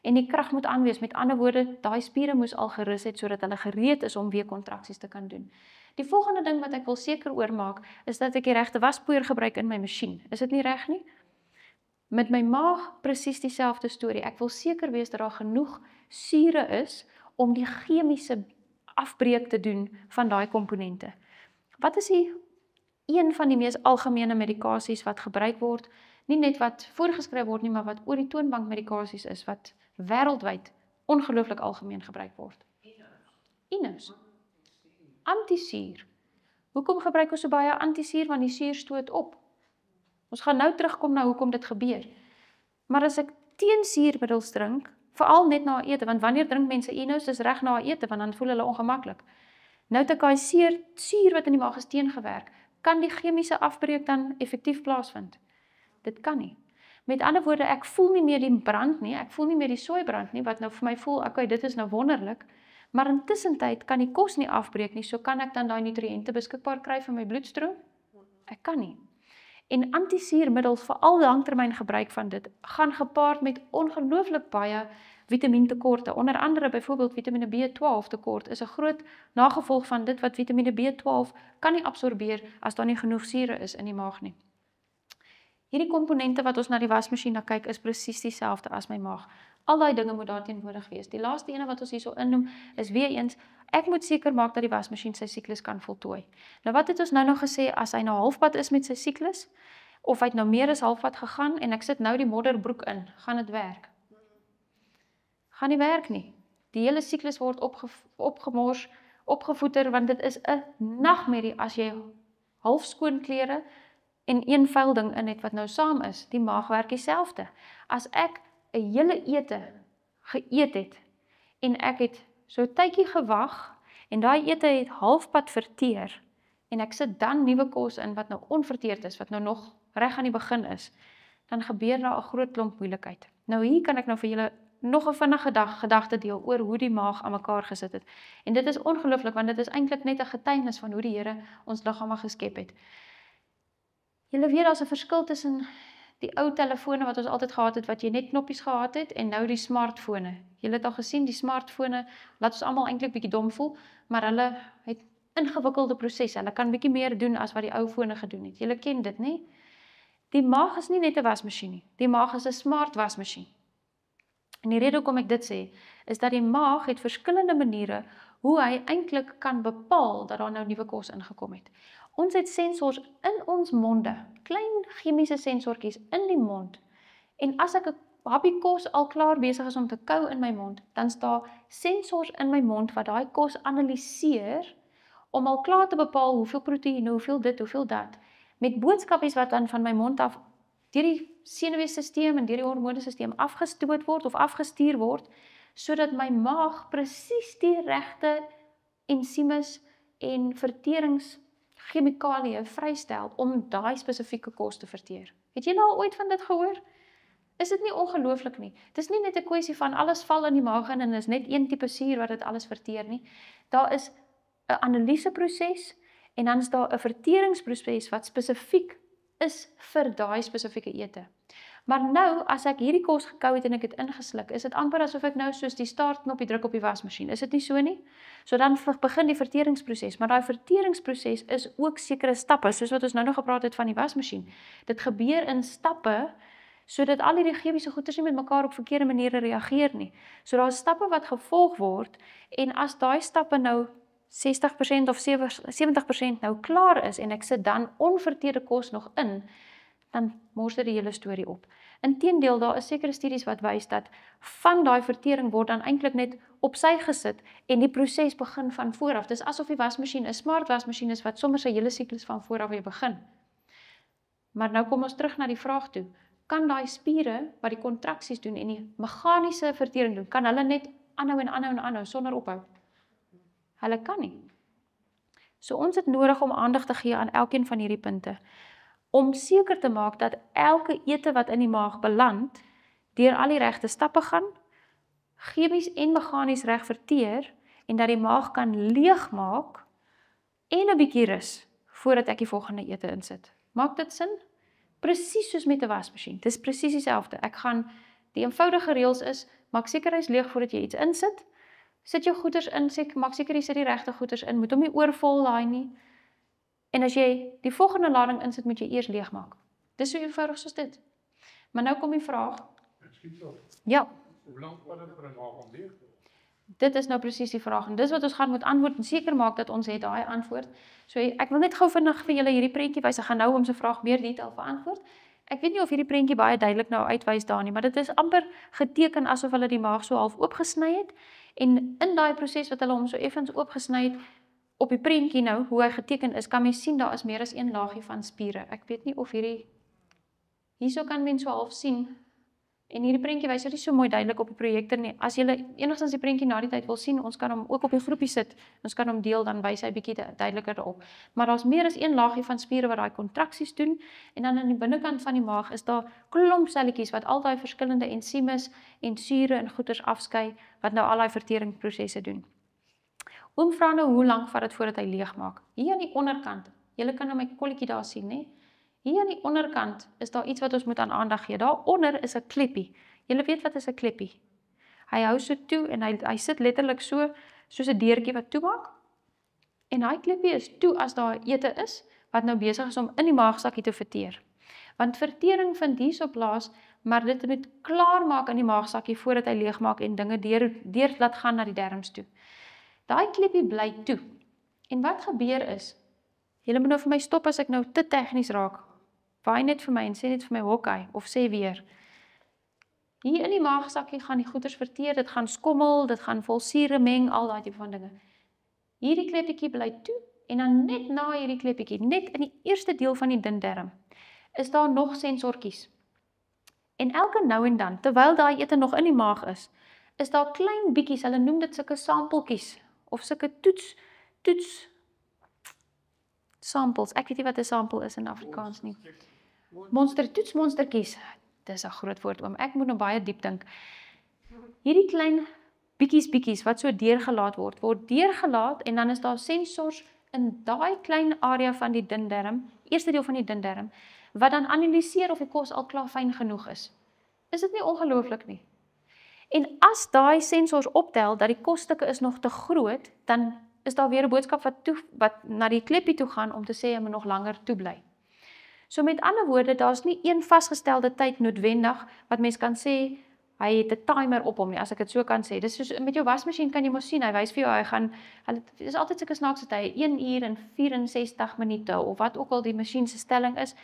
en die krag moet aan wees. Met ander woorde, daai spiere moes al gerus het sodat hulle gereed is om weer kontraksies te kan doen. Die volgende ding wat ek wil seker oormaak, is dat ek die regte waspoeier gebruik in my masjien. Is dit nie reg nie? Met my maag presies dieselfde storie. Ek wil seker wees dat daar genoeg sure is om die chemiese afbreek te doen van daai komponente. Wat is een van die mees algemene medikasies wat gebruik word, nie net wat voorgeskryf word nie, maar wat oor die toonbank medikasies is, wat wêreldwyd ongelooflik algemeen gebruik word? Inus. Antisuur. Hoekom gebruik ons so baie antisuur? Want die suur stoot op. Ons gaan nou terugkom na hoekom dit gebeur. Maar as ek teen suurmiddels drink, veral net na ete, want wanneer drink mense Inus, dis reg na ete, want dan voel hulle ongemaklik. Nou het ek daai suur wat in die maag is teengewerk, kan die chemiese afbreek dan effektief plaasvind? Dit kan nie. Met ander woorde, ek voel nie meer die brand nie, ek voel nie meer die soeibrand nie, wat nou vir my voel, okay, dit is nou wonderlik, maar intussen tyd kan die kos nie afbreek nie, so kan ek dan daai nutriënte beskikbaar kry vir my bloedstroom? Ek kan nie. En antisuurmiddels, veral langtermyn gebruik van dit, gaan gepaard met ongelooflik baie vitamientekorte. Onder andere byvoorbeeld vitamine B12 tekort is 'n groot nagevolg van dit wat vitamine B12 kan nie absorbeer as daar nie genoeg sure is in die maag nie. Hierdie komponente wat ons na die wasmasjien na kyk is presies dieselfde as my maag. Al daai dinge moet daar teenwoordig wees. Die laaste ene wat ons hierso innoem is weer eens, ek moet seker maak dat die wasmasjien sy siklus kan voltooi. Nou wat het ons nou nog gesê, as hy nou halfpad is met sy siklus, of hy het nou meer as halfpad gegaan en ek sit nou die modderbroek in, gaan dit werk? Gaan nie werk nie. Die hele siklus word opgemors, opgevoeter, want dit is 'n nagmerrie as jy halfskoon klere en een vuil ding in het wat nou saam is. Die maag werk dieselfde. As ek 'n hele ete geëet het en ek het so 'n tydjie gewag en daai ete het halfpad verteer en ek sit dan nuwe kos in wat nou onverteerd is, wat nou nog reg aan die begin is, dan gebeur daar 'n groot klomp moeilikheid. Nou hier kan ek nou vir julle nog 'n vinnige gedagte deel oor hoe die maag aan mekaar gesit het. En dit is ongelooflik, want dit is eintlik net 'n getuienis van hoe die Here ons liggame geskep het. Julle weet daar's 'n verskil tussen die ou telefone wat ons altyd gehad het, wat jy net knoppies gehad het, en nou die smartfone. Julle het al gesien, die smartfone laat ons almal eintlik bietjie dom voel, maar hulle het ingewikkelde prosesse. Hulle kan bietjie meer doen as wat die ou fone gedoen het. Julle ken dit, nê? Die maag is nie net 'n wasmasjien nie. Die maag is 'n smart wasmasjien. En die rede hoekom ek dit sê, is dat die maag het verskillende maniere hoe hy eintlik kan bepaal dat daar nou nuwe kos ingekom het. Ons het sensors in ons monde, klein chemiese sensortjies in die mond. En as ek 'n happie kos al klaar besig is om te kou in my mond, dan staan sensors in my mond wat daai kos analiseer om al klaar te bepaal hoeveel proteïene, hoeveel dit, hoeveel dat, met boodskapies wat dan van my mond af deur die senuweestelsel en deur die hormoonstelsel afgestoot word of afgestuur word, sodat my maag presies die regte ensimes en verteringschemikalieë vrystel om daai spesifieke kos te verteer. Het julle al ooit van dit gehoor? Is dit nie ongelooflik nie? Dit is nie net 'n kwessie van alles val in die maag in en is net een tipe suur wat dit alles verteer nie. Daar is 'n analiseproses en dan is daar 'n verteringsproses wat spesifiek is vir daai spesifieke ete. Maar nou, as ek hierdie kos gekou het en ek het ingesluk, is dit amper asof ek nou soos die startknopie druk op die wasmasjien. Is dit nie so nie? So dan begin die verteringsproses, maar daai verteringsproses is ook sekere stappe, soos wat ons nou nog gepraat het van die wasmasjien. Dit gebeur in stappe sodat al hierdie chemiese goeders nie met mekaar op verkeerde maniere reageer nie. So daar is stappe wat gevolg word, en as daai stappe nou 60% of 70% nou klaar is, en ek sit dan onverteerde kos nog in, dan mors dit die hele storie op. Inteendeel, daar is sekere studies wat wys dat van daai vertering word dan eintlik net op sy gesit en die proses begin van vooraf. Dis asof die wasmasjien 'n smart wasmasjien is wat sommer sy hele siklus van vooraf weer begin. Maar nou kom ons terug na die vraag toe. Kan daai spiere wat die kontraksies doen en die meganiese vertering doen, kan hulle net aanhou en aanhou en aanhou sonder ophou? Hulle kan nie. So ons het nodig om aandag te gee aan elkeen van hierdie punte, om seker te maak dat elke ete wat in die maag beland, deur al die regte stappe gaan, chemies en meganies reg verteer, en dat die maag kan leegmaak, en 'n bietjie rus, voordat ek die volgende ete insit. Maak dit sin? Presies soos met 'n wasmasjien, dis presies dieselfde. Ek gaan, die eenvoudige reëls is, maak seker hy's leeg voordat jy iets insit, sit jou goeders in, maak seker jy sit die regte goeders in, moet hom nie oorvol laai nie, en as jy die volgende lading insit, moet jy eers leegmaak. Dis so eenvoudig soos dit. Maar nou kom die vraag. Ekskuus tog. Ja, Hoe lank vat dit vir 'n maag om leeg te word? dit is nou presies die vraag, en dis wat ons gaan moet antwoord, en seker maak dat ons het daai antwoord. So ek wil net gou vinnig vir julle hierdie prentjie wys, ek gaan nou om se vraag meer detail beantwoord. Ek weet nie of hierdie prentjie baie duidelik nou uitwys daar nie, maar dit is amper geteken asof hulle die maag so half oopgesny het, en in daai proses wat hulle hom so effens oopgesny het, op die prentjie nou, hoe hy geteken is, kan mens sien, daar is meer as een laagie van spiere. Ek weet nie of hierso kan mens so half sien, en hierdie prentjie wys nie so mooi duidelik op die projektor nie. As julle enigstens die prentjie na die tyd wil sien, ons kan hom ook op die groepie sit, ons kan hom deel, dan wys hy bietjie duideliker daarop. Maar daar's meer as een laagie van spiere wat daai kontraksies doen, en dan aan die binnekant van die maag is daar klomp selletjies wat al daai verskillende ensimes en sure en goeters afskei, wat nou al daai verteringsprosesse doen. Oom vra nou hoe lank vat dit voordat hy leeg maak. Hier aan die onderkant, julle kan nou my kolletjie daar sien, né? Hier aan die onderkant is daar iets wat ons moet aan aandag gee. Daaronder is 'n kleppie. Julle weet wat is 'n kleppie? Hy hou so toe en hy sit letterlik so, soos 'n deurtjie wat toemaak. En daai kleppie is toe as daar ete is, wat nou besig is om in die maagsakkie te verteer. Want vertering vind hierso plaas, maar dit moet klaar maak in die maagsakkie voordat hy leegmaak en dinge deur laat gaan na die darmes toe. Daai kleppie bly toe. En wat gebeur is, julle moet nou vir my stop as ek nou te tegnies raak. Waai net vir my en sê net vir my hokkie, of sê weer. Hier in die maagsakkie gaan die goeders verteer, dit gaan skommel, dit gaan vol sure meng, al daai tipe van dinge. Hierdie kleppietjie bly toe, en dan net na hierdie kleppietjie, net in die eerste deel van die dun darm, is daar nog sensortjies. En elke nou en dan, terwyl daai ete nog in die maag is daar klein bietjies, hulle noem dit sulke sampeltjies, of sulke toets samples, ek weet nie wat 'n sampel is in Afrikaans nie. Toetsmonstertjies, dis 'n groot woord oom, ek moet nou baie diep dink. Hierdie klein bietjies wat so deurgelaat word deurgelaat, en dan is daar sensors in daai klein area van die dun darm, eerste deel van die dun darm, wat dan analiseer of die kos al klaar fyn genoeg is. Is dit nie ongelooflik nie? En as daai sensors optel dat die kosstukke is nog te groot, dan is daar weer 'n boodskap wat na die kleppie toe gaan om te sê hy moet nog langer toe bly. So met ander woorde, daar's nie een vasgestelde tyd noodwendig wat mens kan sê hy het 'n timer op hom nie, as ek dit so kan sê. Dis soos met jou wasmasjien kan jy mos sien, hy wys vir jou, dis altyd sulke snaakse tye, 1 uur en 64 minute of wat ook al die masjien se stelling is.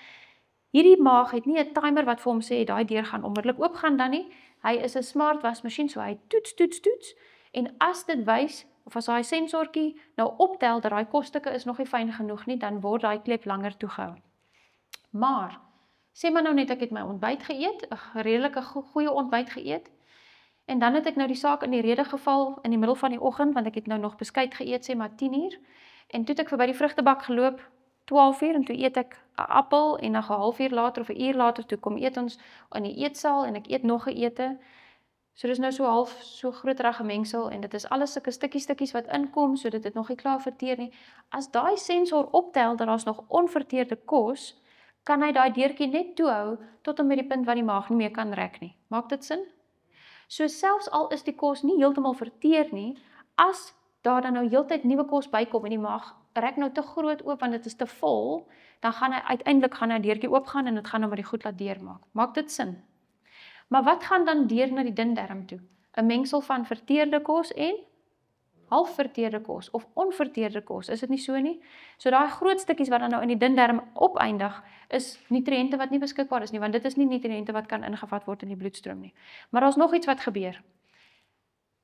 Hierdie maag het nie 'n timer wat vir hom sê daai deur gaan onmiddellik oopgaan dan nie. Hy is 'n smart wasmasjien, so hy toets, en as dit wys, of as daai sensortjie nou optel dat daai kosstukke is nog nie fyn genoeg nie, dan word daai klep langer toegehou. Maar, sê maar nou net ek het my ontbyt geëet, 'n redelike goeie ontbyt geëet, en dan het ek nou die saak in die rede geval in die middel van die oggend, want ek het nou nog beskuit geëet, sê maar 10 uur, en toe het ek verby die vrugtebak geloop, 12 uur, en toe eet ek 'n appel, en dan 'n halfuur later of 'n uur later, toe kom eet ons in die eetsaal, en ek eet nog 'n ete. So dis nou so half so groterige mengsel, en dit is alles sulke stukkies wat inkom, so dit het nog nie klaar verteer nie. As daai sensor optel dat daar's nog onverteerde kos, kan hy daai deurtjie net toehou tot en met die punt waar die maag nie meer kan rek nie. Maak dit sin? So selfs al is die kos nie heeltemal verteer nie, as daar dan nou heeltyd nuwe kos bykom en die maag rek nou te groot oop want dit is te vol, dan gaan hy uiteindelik die deurtjie oopgaan en dit gaan nou maar die goed laat deurmaak. Maak dit sin? Maar wat gaan dan deur na die dundarm toe? 'n Mengsel van verteerde kos en halfverteerde kos of onverteerde kos, is dit nie so nie? So daai groot stukkies wat dan nou in die dundarm opeindig, is nutriënte wat nie beskikbaar is nie, want dit is nie nutriënte wat kan ingevat word in die bloedstroom nie. Maar daar's nog iets wat gebeur.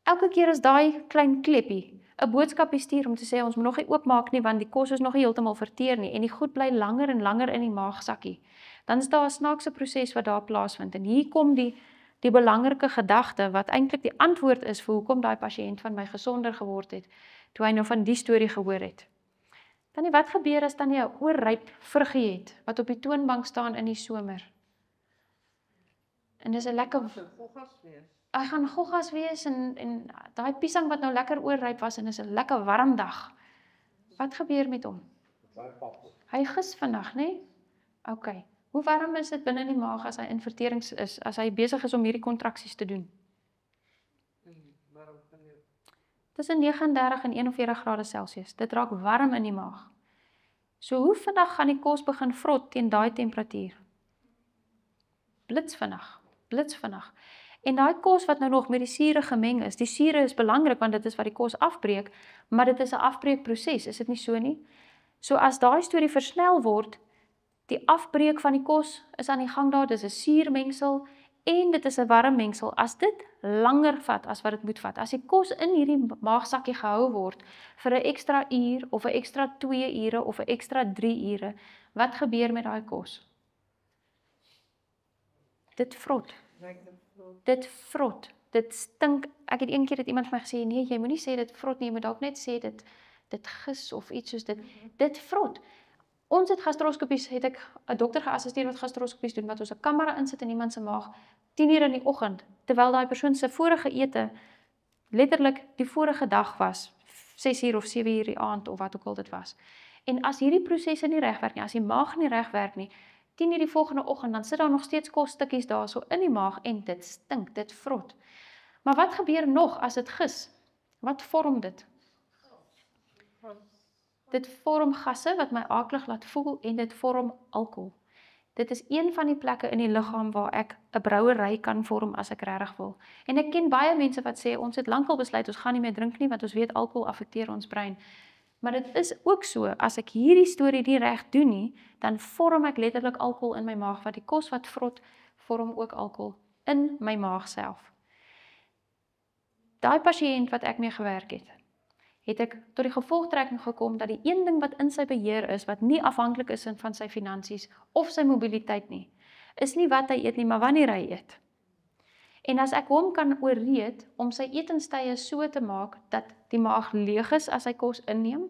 Elke keer as daai klein kleppie 'n boodskapie stuur om te sê ons moet nog nie oopmaak nie, want die kos is nog nie heeltemal verteer nie en die goed bly langer en langer in die maagsakkie, dan is daar 'n snaakse proses wat daar plaasvind. En hier kom die belangrike gedagte wat eintlik die antwoord is vir hoekom daai pasiënt van my gesonder geword het, toe hy nou van die storie gehoor het. Tannie, wat gebeur as tannie 'n oorryp vruggie het, wat op die toonbank staan in die somer? En dis 'n lekker, Goggas wees. hy gaan goggas wees en daai piesang wat nou lekker oorryp was en is 'n lekker warm dag. Wat gebeur met hom? Baie pap. Hy gis vandag, né? OK. Hoe warm is dit binne in die maag as hy in verterings is, as hy besig is om hierdie kontraksies te doen? Waarom kan jy... Tussen 39 en 41 grade Celsius. Dit raak warm in die maag. So hoe vinnig gaan die kos begin vrot teen daai temperatuur? Blitsvinnig, blitsvinnig. En daai kos wat nou nog met die sure gemeng is, die sure is belangrik want dit is wat die kos afbreek, maar dit is 'n afbreekproses, is dit nie so nie? So as daai storie versnel word, die afbreek van die kos is aan die gang daar, dis 'n suurmengsel en dit is 'n warm mengsel. As dit langer vat as wat dit moet vat, as die kos in hierdie maagsakkie gehou word vir 'n ekstra uur of 'n ekstra 2 ure of 'n ekstra 3 ure, wat gebeur met daai kos? Dit vrot. Dit vrot. Dit stink. Ek het een keer het iemand vir my gesê, nee, jy moenie sê dit vrot nie, jy moet dalk net sê dit gis of iets soos dit. Dit vrot. Ons het gastroskopies, het ek 'n dokter geassisteer wat gastroskopies doen, wat ons 'n kamera insit in iemand se maag 10 uur in die oggend, terwyl daai persoon se vorige ete letterlik die vorige dag was, 6 uur of 7 uur die aand of wat ook al dit was. En as hierdie prosesse nie reg werk nie, as die maag nie reg werk nie, 10 uur die volgende oggend, dan sit daar nog steeds kosstukkies daar so in die maag en dit stink, dit vrot. Maar wat gebeur nog as dit gis? Wat vorm dit? Dit vorm gasse wat my aaklig laat voel en dit vorm alkohol. Dit is een van die plekke in die liggaam waar ek 'n brouery kan vorm as ek regtig wil. En ek ken baie mense wat sê ons het lankal besluit ons gaan nie meer drink nie want ons weet alkohol affekteer ons brein. Maar dit is ook so, as ek hierdie storie nie reg doen nie, dan vorm ek letterlik alkohol in my maag, want die kos wat vrot, vorm ook alkohol in my maag self. Daai pasiënt wat ek mee gewerk het ek tot die gevolgtrekking gekom dat die een ding wat in sy beheer is, wat nie afhanklik is van sy finansies of sy mobiliteit nie, is nie wat hy eet nie, maar wanneer hy eet. En as ek hom kan ooreed om sy etenstye so te maak dat die maag leeg is as hy kos inneem,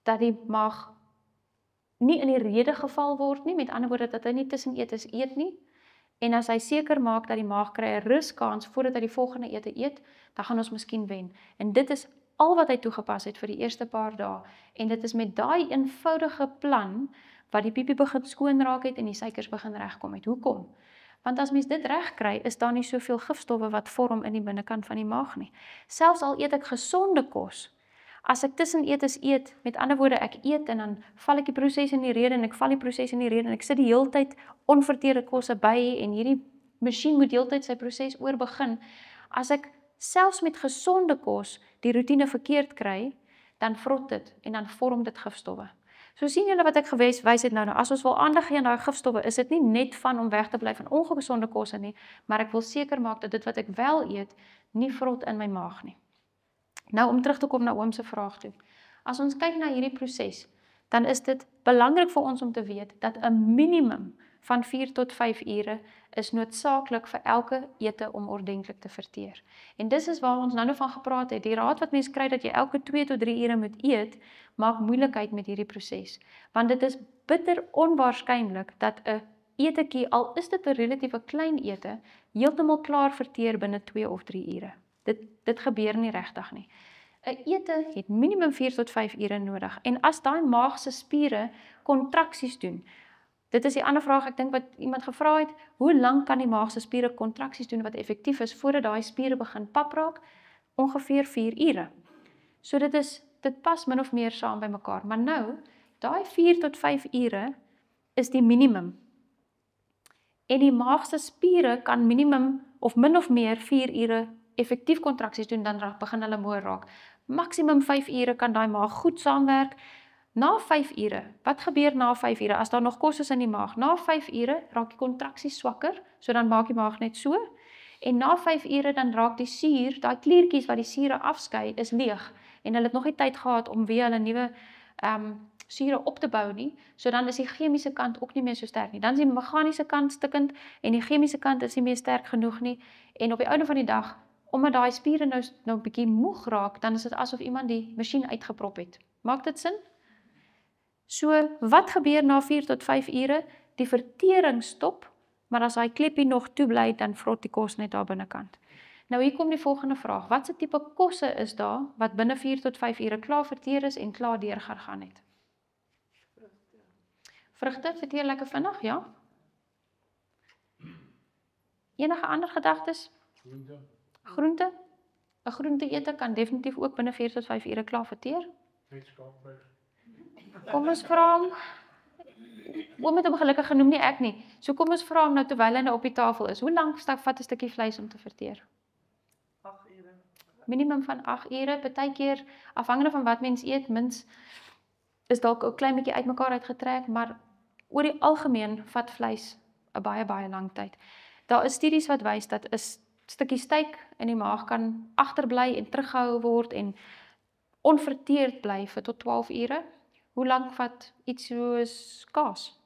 dat die maag nie in die rede geval word nie, met ander woorde dat hy nie tussen etes eet nie, en as hy seker maak dat die maag kry 'n ruskans voordat hy die volgende ete eet, dan gaan ons miskien wen. En dit is al wat hy toegepas het vir die eerste paar dae, en dit is met daai eenvoudige plan, wat die piepie begin skoon raak het en die suikers begin regkom het. Hoekom? Want as mens dit reg kry, is daar nie soveel gifstowwe wat vorm in die binnekant van die maag nie. Selfs al eet ek gesonde kos, as ek tussen etes eet, met ander woorde ek eet en dan val ek die proses in die rede en ek val die proses in die rede en ek sit die heeltyd onverteerde kosse by en hierdie masjien moet heeltyd sy proses oorbegin. As ek selfs met gesonde kos die roetine verkeerd kry, dan vrot dit en dan vorm dit gifstowwe. So sien julle wat ek wys het nou, as ons wil aandag gee aan daai gifstowwe, is dit nie net van om weg te bly van ongesonde kosse nie, maar ek wil seker maak dat dit wat ek wel eet, nie vrot in my maag nie. Nou om terug te kom na oom se vraag toe. As ons kyk na hierdie proses, dan is dit belangrik vir ons om te weet dat 'n minimum van 4 tot 5 ure is noodsaaklik vir elke ete om ordentlik te verteer. En dis is waar ons nou van gepraat het. Die raad wat mense kry dat jy elke 2 tot 3 ure moet eet, maak moeilikheid met hierdie proses. Want dit is bitter onwaarskynlik dat 'n etetjie, al is dit 'n relatiewe klein ete, heeltemal klaar verteer binne 2 of 3 ure. Dit gebeur nie regtig nie. 'n Ete het minimum 4 tot 5 ure nodig. En as daai maag se spiere kontraksies doen, dit is die ander vraag, ek dink wat iemand gevra het, hoe lank kan die maag se spiere kontraksies doen wat effektief is voordat daai spiere begin pap raak? Ongeveer 4 ure. So dit pas min of meer saam by mekaar. Maar nou, daai 4 tot 5 ure is die minimum. En die maag se spiere kan minimum of min of meer 4 ure effektief kontraksies doen, dan begin hulle moer raak. Maksimum 5 ure kan daai maag goed saamwerk. Na 5 ure, wat gebeur na 5 ure? As daar nog kos is in die maag, na 5 ure raak die kontraksies swakker, so dan maak die maag net so. En na 5 ure dan raak die suur, daai kliertjies wat die sure afskei, is leeg. En hulle het nog nie tyd gehad om weer hulle nuwe sure op te bou nie, so dan is die chemiese kant ook nie meer so sterk nie. Dan is die meganiese kant stikkend en die chemiese kant is nie meer sterk genoeg nie. En op die einde van die dag, omdat daai spiere nou 'n bietjie moeg raak, dan is dit asof iemand die masjien uitgeprop het. Maak dit sin? So, wat gebeur na 4 tot 5 ure? Die vertering stop, maar as hy klippie nog toe bly, dan vrot die kos net daar binnekant. Nou hier kom die volgende vraag. Wat se tipe kosse is daar, wat binne 4 tot 5 ure klaar verteer is en klaar deurgegaan het? Vrugte verteer lekker vinnig, ja? Enige ander gedagtes? Groente, Groente? 'n Groente ete kan definitief ook binne 4 tot 5 ure klaar verteer. vetskaapvleis, Kom ons vra hom. Oom het hom gelukkig genoem, nie ek nie. So kom ons vra hom nou terwyl hy nou op die tafel is. Hoe lank vat 'n stukkie vleis om te verteer? 8 ure. Minimum van 8 ure, partykeer afhangende van wat mens eet, mens is dalk 'n klein bietjie uitmekaar uitgetrek, maar oor die algemeen vat vleis 'n baie lang tyd. Daar is studies wat wys dat 'n stukkie steak in die maag kan agterbly en teruggehou word en onverteerd bly vir tot 12 ure. Hoe lank vat iets soos kaas?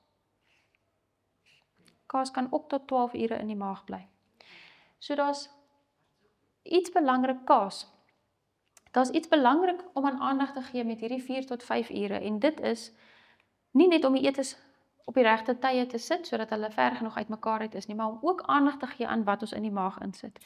Kaas kan ook tot 12 ure in die maag bly. So daar's iets belangrik Daar's iets belangrik om aan aandag te gee met hierdie 4 tot 5 ure en dit is nie net om die etes op die regte tye te sit sodat hulle ver genoeg uitmekaar uit is nie, maar om ook aandag te gee aan wat ons in die maag insit.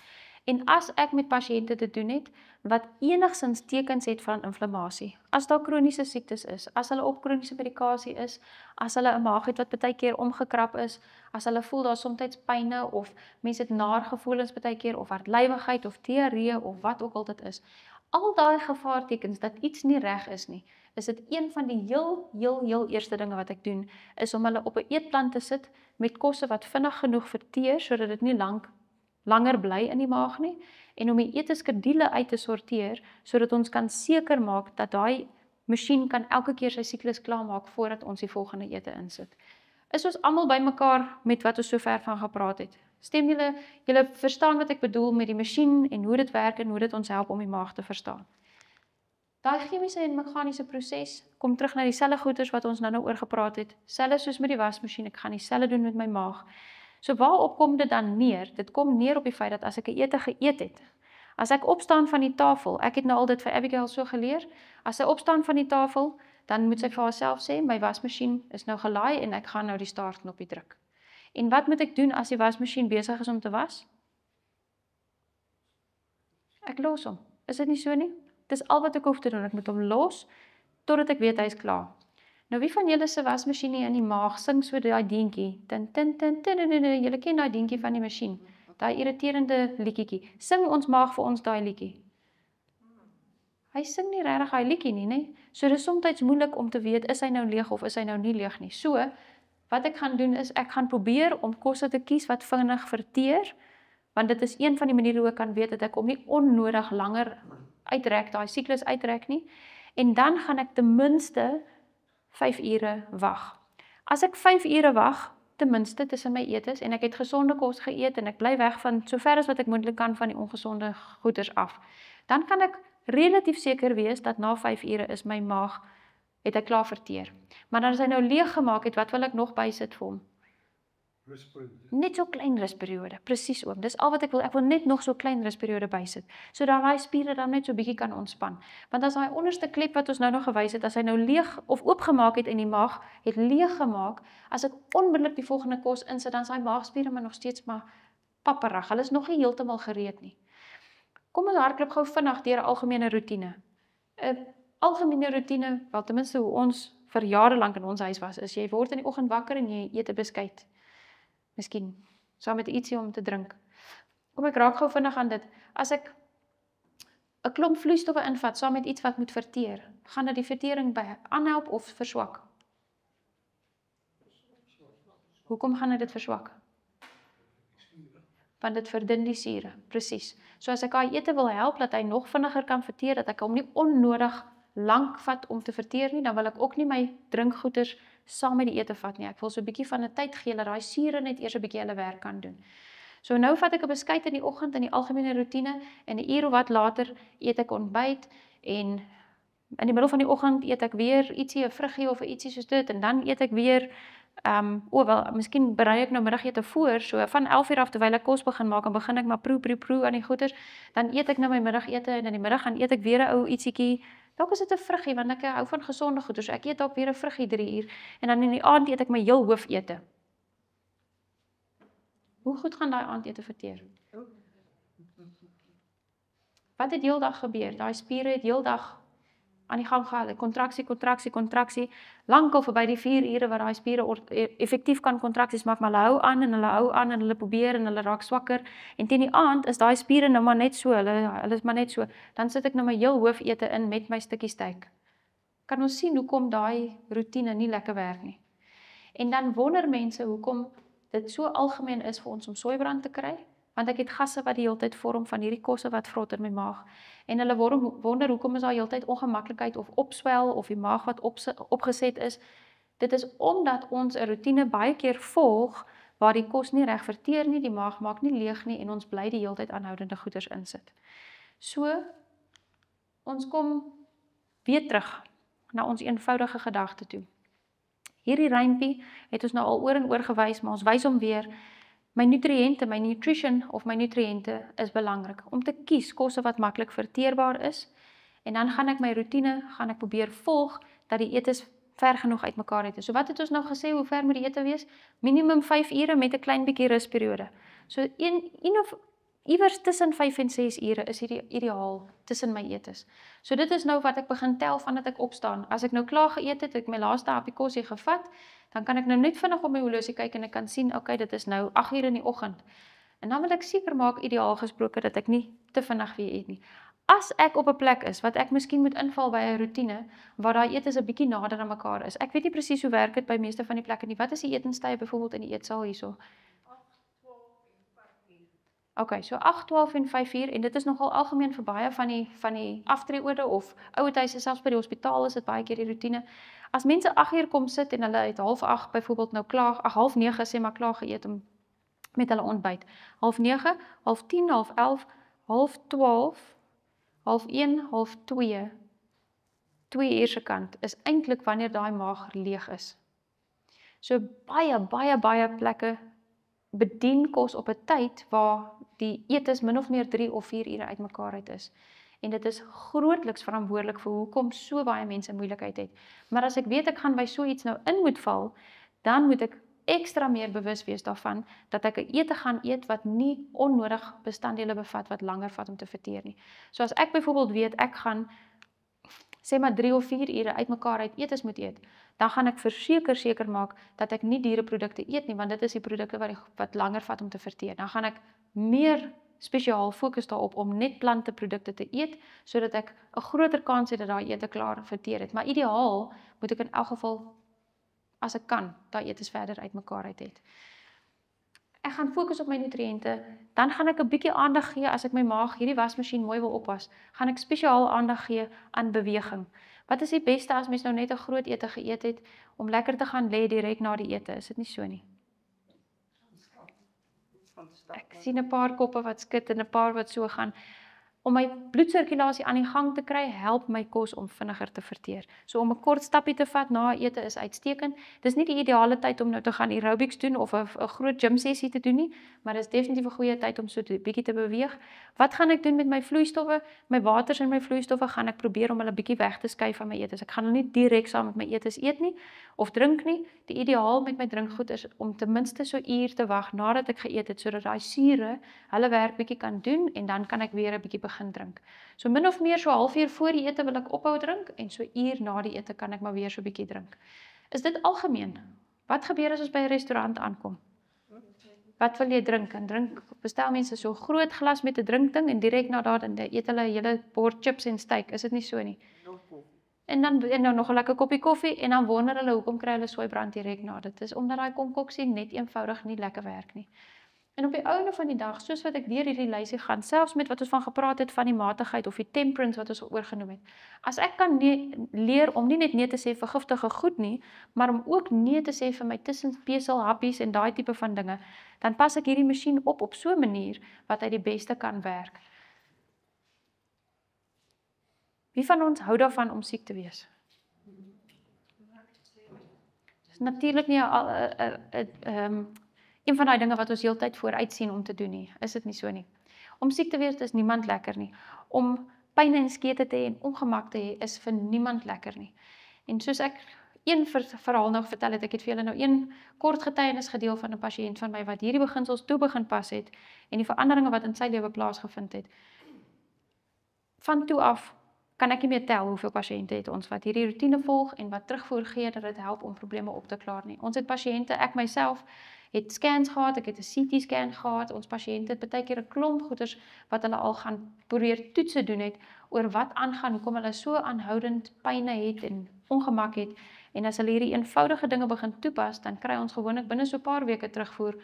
En as ek met pasiënte te doen het wat enigsins tekens het van inflammasie, as daar kroniese siektes is, as hulle op kroniese medikasie is, as hulle 'n maag het wat baie keer omgekrap is, as hulle voel daar soms pyne of mense het naar gevoelens baie keer of hartlywigheid of diarree of wat ook al dit is. Al daai gevaartekens dat iets nie reg is nie, is dit een van die heel eerste dinge wat ek doen, is om hulle op 'n eetplan te sit met kosse wat vinnig genoeg verteer sodat dit nie langer bly in die maag nie en om die eteskedule uit te sorteer sodat ons kan seker maak dat daai masjien kan elke keer sy siklus klaarmaak voordat ons die volgende ete insit. Is ons almal bymekaar met wat ons sover van gepraat het? Stem julle verstaan wat ek bedoel met die masjien en hoe dit werk en hoe dit ons help om die maag te verstaan? Daai chemiese en meganiese proses kom terug na dieselfde goeters wat ons nou oor gepraat het. Selfs soos met die wasmasjien, ek gaan dieselfde doen met my maag. So waarop kom dit dan neer? Dit kom neer op die feit dat as ek 'n ete geëet het, as ek opstaan van die tafel, ek het nou al dit vir Abigail so geleer, as sy opstaan van die tafel, dan moet sy vir haarself sê, my wasmasjien is nou gelaai en ek gaan nou die startknopie druk. En wat moet ek doen as die wasmasjien besig is om te was? Ek los hom. Is dit nie so nie? Dis al wat ek hoef te doen, ek moet hom los, totdat ek weet hy is klaar. Nou wie van julle se wasmasjien in die maag sing so daai deentjie, tin tin tin tin, julle ken daai deentjie van die masjien, daai irriterende liedjie. Sing ons maag vir ons daai liedjie. Hy sing nie regtig daai liedjie nie, nê? So dis soms moeilik om te weet, is hy nou leeg of is hy nou nie leeg nie. So, wat ek gaan doen is, ek gaan probeer om kosse te kies wat vinnig verteer, want dit is een van die maniere hoe ek kan weet dat ek hom nie onnodig langer uitrek, daai siklus uitrek nie, en dan gaan ek ten minste 5 ure wag. As ek 5 ure wag, ten minste tussen my etes, en ek het gesonde kos geëet, en ek bly weg van, sover as wat ek moontlik kan van die ongesonde goeders af, dan kan ek relatief seker wees, dat na 5 ure is my maag, het hy klaar verteer. Maar dan as hy nou leeg gemaak het, wat wil ek nog bysit vir hom? ruspunte, Net so klein rusperiode, presies oom, dis al wat ek wil net nog so klein rusperiode bysit, sodat daai spiere dan net so bietjie kan ontspan. Want as daai onderste klep wat ons nou nog gewys het, as hy nou leeg of oopgemaak het en die maag het leeg gemaak, as ek onmiddellik die volgende kos insit, dan is daai maagspiere maar nog steeds maar papperig, hulle is nog nie heeltemal gereed nie. Kom ons hardloop gou vinnig deur 'n algemene roetine. 'n Algemene roetine, wel ten minste hoe ons vir jare lank in ons huis was, is jy word in die oggend wakker en jy eet 'n beskuit. Miskien saam met ietsie om te drink. Kom ek raak gou vinnig aan dit. As ek 'n klomp vloeistowwe invat saam met iets wat moet verteer, gaan dit die vertering by aanhelp of verswak? Hoekom gaan dit verswak? want dit verdun die sure, presies. So as ek daai ete wil help, dat hy nog vinniger kan verteer, dat ek hom nie onnodig lank vat om te verteer nie, dan wil ek ook nie my drinkgoeders saam met die ete vat nie. Ek wil so 'n bietjie van 'n tyd gee, dat daai sure net eers 'n bietjie hulle werk kan doen. So nou vat ek 'n beskuit in die oggend in die algemene roetine, en 'n uur of wat later eet ek ontbyt, en in die middel van die oggend eet ek weer ietsie, 'n vruggie of ietsie soos dit, en dan eet ek weer, miskien berei ek nou middagete voor, so van 11:00 af terwyl ek kos begin maak, en begin ek maar proe aan die goeders, dan eet ek nou my middagete, en in die middag gaan eet ek weer 'n ou ietsiekie, dalk is dit 'n vruggie, want ek hou van gesonde goeders, so ek eet dalk weer 'n vruggie 3 uur, en dan in die aand eet ek my heel hoofete. Hoe goed gaan daai aandete verteer? Wat het heeldag gebeur? Daai spiere het heeldag aan die gang gehou, kontraksie, lankal verby die 4 ure wat daai spiere effektief kan kontraksies maak, maar hulle hou aan en hulle probeer en hulle raak swakker, en teen die aand is daai spiere nou maar net so, hulle is maar net so, dan sit ek nou my heel hoofete in met my stukkie steak. Kan ons sien hoekom daai roetine nie lekker werk nie. En dan wonder mense hoekom dit so algemeen is vir ons om sooibrand te kry, want ek het gasse wat die hele tyd vorm van hierdie kosse wat vrot in my maag, en hulle wonder hoekom is daar hele tyd ongemaklikheid of opswel of die maag wat opgeset is. Dit is omdat ons 'n roetine baie keer volg waar die kos nie reg verteer nie, die maag maak nie leeg nie, en ons bly die hele tyd aanhoudende goeders insit. So, ons kom weer terug na ons eenvoudige gedagte toe. Hierdie rympie het ons nou al oor en oor gewys, maar ons wys hom weer. My nutriënte, my nutrition of my nutriënte is belangrik om te kies kosse wat maklik verteerbaar is, en dan gaan ek my roetine probeer volg dat die etes ver genoeg uitmekaar het. So wat het ons nou gesê, hoe ver moet die ete wees? Minimum 5 ure met 'n klein bietjie rusperiode. So iewers tussen 5 en 6 ure is hierdie ideaal tussen my etes. So dit is nou wat ek begin tel vandat ek opstaan. As ek nou klaar geëet het, ek my laaste happie kosie gevat, dan kan ek nou net vinnig op my horlosie kyk en ek kan sien, okay, dit is nou 8 uur in die oggend. En dan wil ek seker maak, ideaal gesproke, dat ek nie te vinnig weer eet nie. As ek op 'n plek is, wat ek miskien moet inval by 'n roetine, waar daai etes 'n bietjie nader aan mekaar is. Ek weet nie presies hoe werk dit by meeste van die plekke nie. Wat is die etenstye byvoorbeeld in die eetsaal hierso? 8, 12 en 5 uur. Okay, so 8, 12 en 5 uur, en dit is nogal algemeen vir baie van die aftreeorde of ouerhuise, selfs by die hospitaal is dit baie keer die roetine. As mense 8 uur kom sit en hulle het 7:30 byvoorbeeld nou klaar, 8:30 sê maar klaar geëet met hulle ontbyt. 8:30, 10:30, 11:30, 12:30, 1:30, 2:30, 2 uur se kant is eintlik wanneer daai maag leeg is. So baie plekke bedien kos op 'n tyd waar die etes min of meer 3 of 4 ure uitmekaar uit is. En dit is grootliks verantwoordelik vir hoekom so baie mense moeilikheid het. Maar as ek weet ek gaan by so iets nou in moet val, dan moet ek ekstra meer bewus wees daarvan, dat ek 'n ete gaan eet wat nie onnodig bestanddele bevat wat langer vat om te verteer nie. So as ek byvoorbeeld weet ek gaan sê maar 3 of 4 ure uitmekaar uit etes moet eet, dan gaan ek seker maak dat ek nie diereprodukte eet nie, want dit is die produkte wat langer vat om te verteer. Dan gaan ek meer spesiaal fokus daarop om net planteprodukte te eet, sodat ek 'n groter kans het dat daai ete klaar verteer het. Maar ideaal moet ek in elk geval, as ek kan, daai etes verder uitmekaar uit het. Ek gaan fokus op my nutriënte, dan gaan ek 'n bietjie aandag gee as ek my maag, hierdie wasmasjien mooi wil opwas, gaan ek spesiaal aandag gee aan beweging. Wat is die beste as mens nou net 'n groot ete geëet het, om lekker te gaan lê direk na die ete? Is dit nie so nie? Ek sien 'n paar koppe wat skud en 'n paar wat so gaan. Om my bloedsirkulasie aan die gang te kry, help my kos om vinniger te verteer. So om 'n kort stappie te vat na ete is uitstekend. Dis nie die ideale tyd om nou te gaan aerobics doen of 'n groot gym sessie te doen nie, maar dis definitief 'n goeie tyd om so 'n bietjie te beweeg. Wat gaan ek doen met my vloeistowwe? My waters en my vloeistowwe gaan ek probeer om hulle bietjie weg te skuif van my etes. Ek gaan hulle nie direk saam met my etes eet nie of drink nie. Die ideaal met my drinkgoed is om ten minste so 'n uur te wag nadat ek geëet het, sodat daai sure hulle werk bietjie kan doen, en dan kan ek weer 'n bietjie begin drink. So min of meer so 1/2 uur voor die ete wil ek ophou drink, en so uur na die ete kan ek maar weer so 'n bietjie drink. Is dit algemeen? Wat gebeur as ons by 'n restaurant aankom? Wat wil jy drink? En drink, bestel mense so 'n groot glas met 'n drinkding, en direk na daar dan eet hulle 'n hele bord chips en steak. Is dit nie so nie? En dan nog 'n lekker koppie koffie, en dan wonder hulle hoekom kry hulle sooibrand direk na. Dit is omdat daai konkoksie net eenvoudig nie lekker werk nie. En op die einde van die dag, soos wat ek deur hierdie lysie gaan, selfs met wat ons van gepraat het van die matigheid of die temperance wat ons oorgenoem het, as ek kan leer om nie net nee te sê vir giftige goed nie, maar om ook nee te sê vir my tussenspesel happies en daai tipe van dinge, dan pas ek hierdie masjien op so 'n manier wat hy die beste kan werk. Wie van ons hou daarvan om siek te wees? Dis natuurlik nie een van die dinge wat ons heeltyd vooruit sien om te doen nie. Is dit nie so nie? Om siek te wees is niemand lekker nie. Om pyn en skete te hê en ongemak te hê is vir niemand lekker nie. En soos ek een verhaal nou vertel het, ek het vir julle nou een kort getuienis gedeel van 'n pasiënt van my wat hierdie beginsels toe begin pas het en die veranderinge wat in sy lewe plaasgevind het. Van toe af kan ek nie meer tel hoeveel pasiënte het ons wat hierdie roetine volg en wat terugvoer gee dat dit help om probleme op te klaar nie. Ons het pasiënte, ek myself het scans gehad, ek het 'n CT scan gehad, ons pasiënte het baie keer 'n klomp goeders wat hulle al gaan probeer toetse doen het oor wat aangaan, hoekom hulle so aanhoudend pyne het en ongemak het. En as hulle hierdie eenvoudige dinge begin toepas, dan kry ons gewoonlik binne so 'n paar weke terugvoer.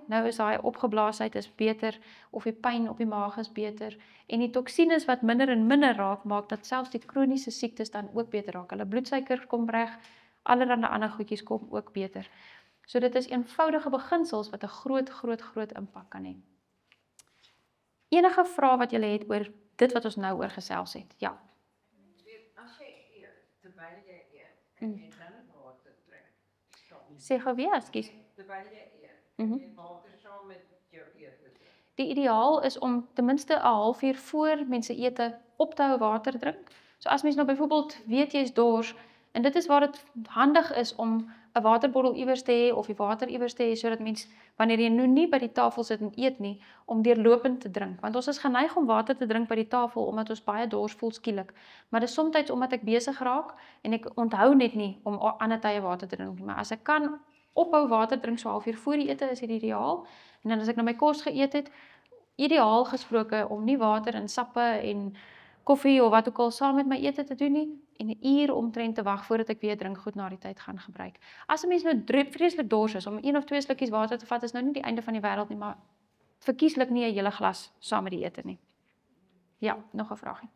Nou is daai opgeblaasheid is beter of die pyn op die maag is beter en die toksines wat minder en minder raak maak dat selfs die kroniese siektes dan ook beter raak. Hulle bloedsuiker kom reg, allerlei ander goedjies kom ook beter. So dit is eenvoudige beginsels wat 'n groot impak kan hê. Enige vrae wat julle het oor dit wat ons nou oor gesels het? Ja. As jy eet, terwyl jy eet, en jy dan water drink, Sê gou weer, ekskuus. terwyl jy eet, en jy water saam met jou ete drink. Die ideaal is om ten minste 'n halfuur voor mense ete op te hou water drink. So as mens nou byvoorbeeld weet jy is dors en dit is waar dit handig is om 'n waterbottel iewers te hê of die water iewers te hê sodat mens wanneer jy nou nie by die tafel sit en eet nie, om deurlopend te drink. Want ons is geneig om water te drink by die tafel omdat ons baie dors voel skielik. Maar dis soms omdat ek besig raak en ek onthou net nie om ander tye water te drink nie. Maar as ek kan ophou water drink so 'n halfuur voor die ete is dit ideaal. En dan as ek nou my kos geëet het, ideaal gesproke om nie water en sappe en koffie of wat ook al saam met my ete te doen nie en 'n uur omtrent te wag voordat ek weer drink goed na die tyd gaan gebruik. As 'n mens nou vreeslik dors is om 1 of 2 slukkies water te vat is nou nie die einde van die wêreld nie, maar verkieslik nie 'n hele glas saam met die ete nie. Ja, nog 'n vraagie.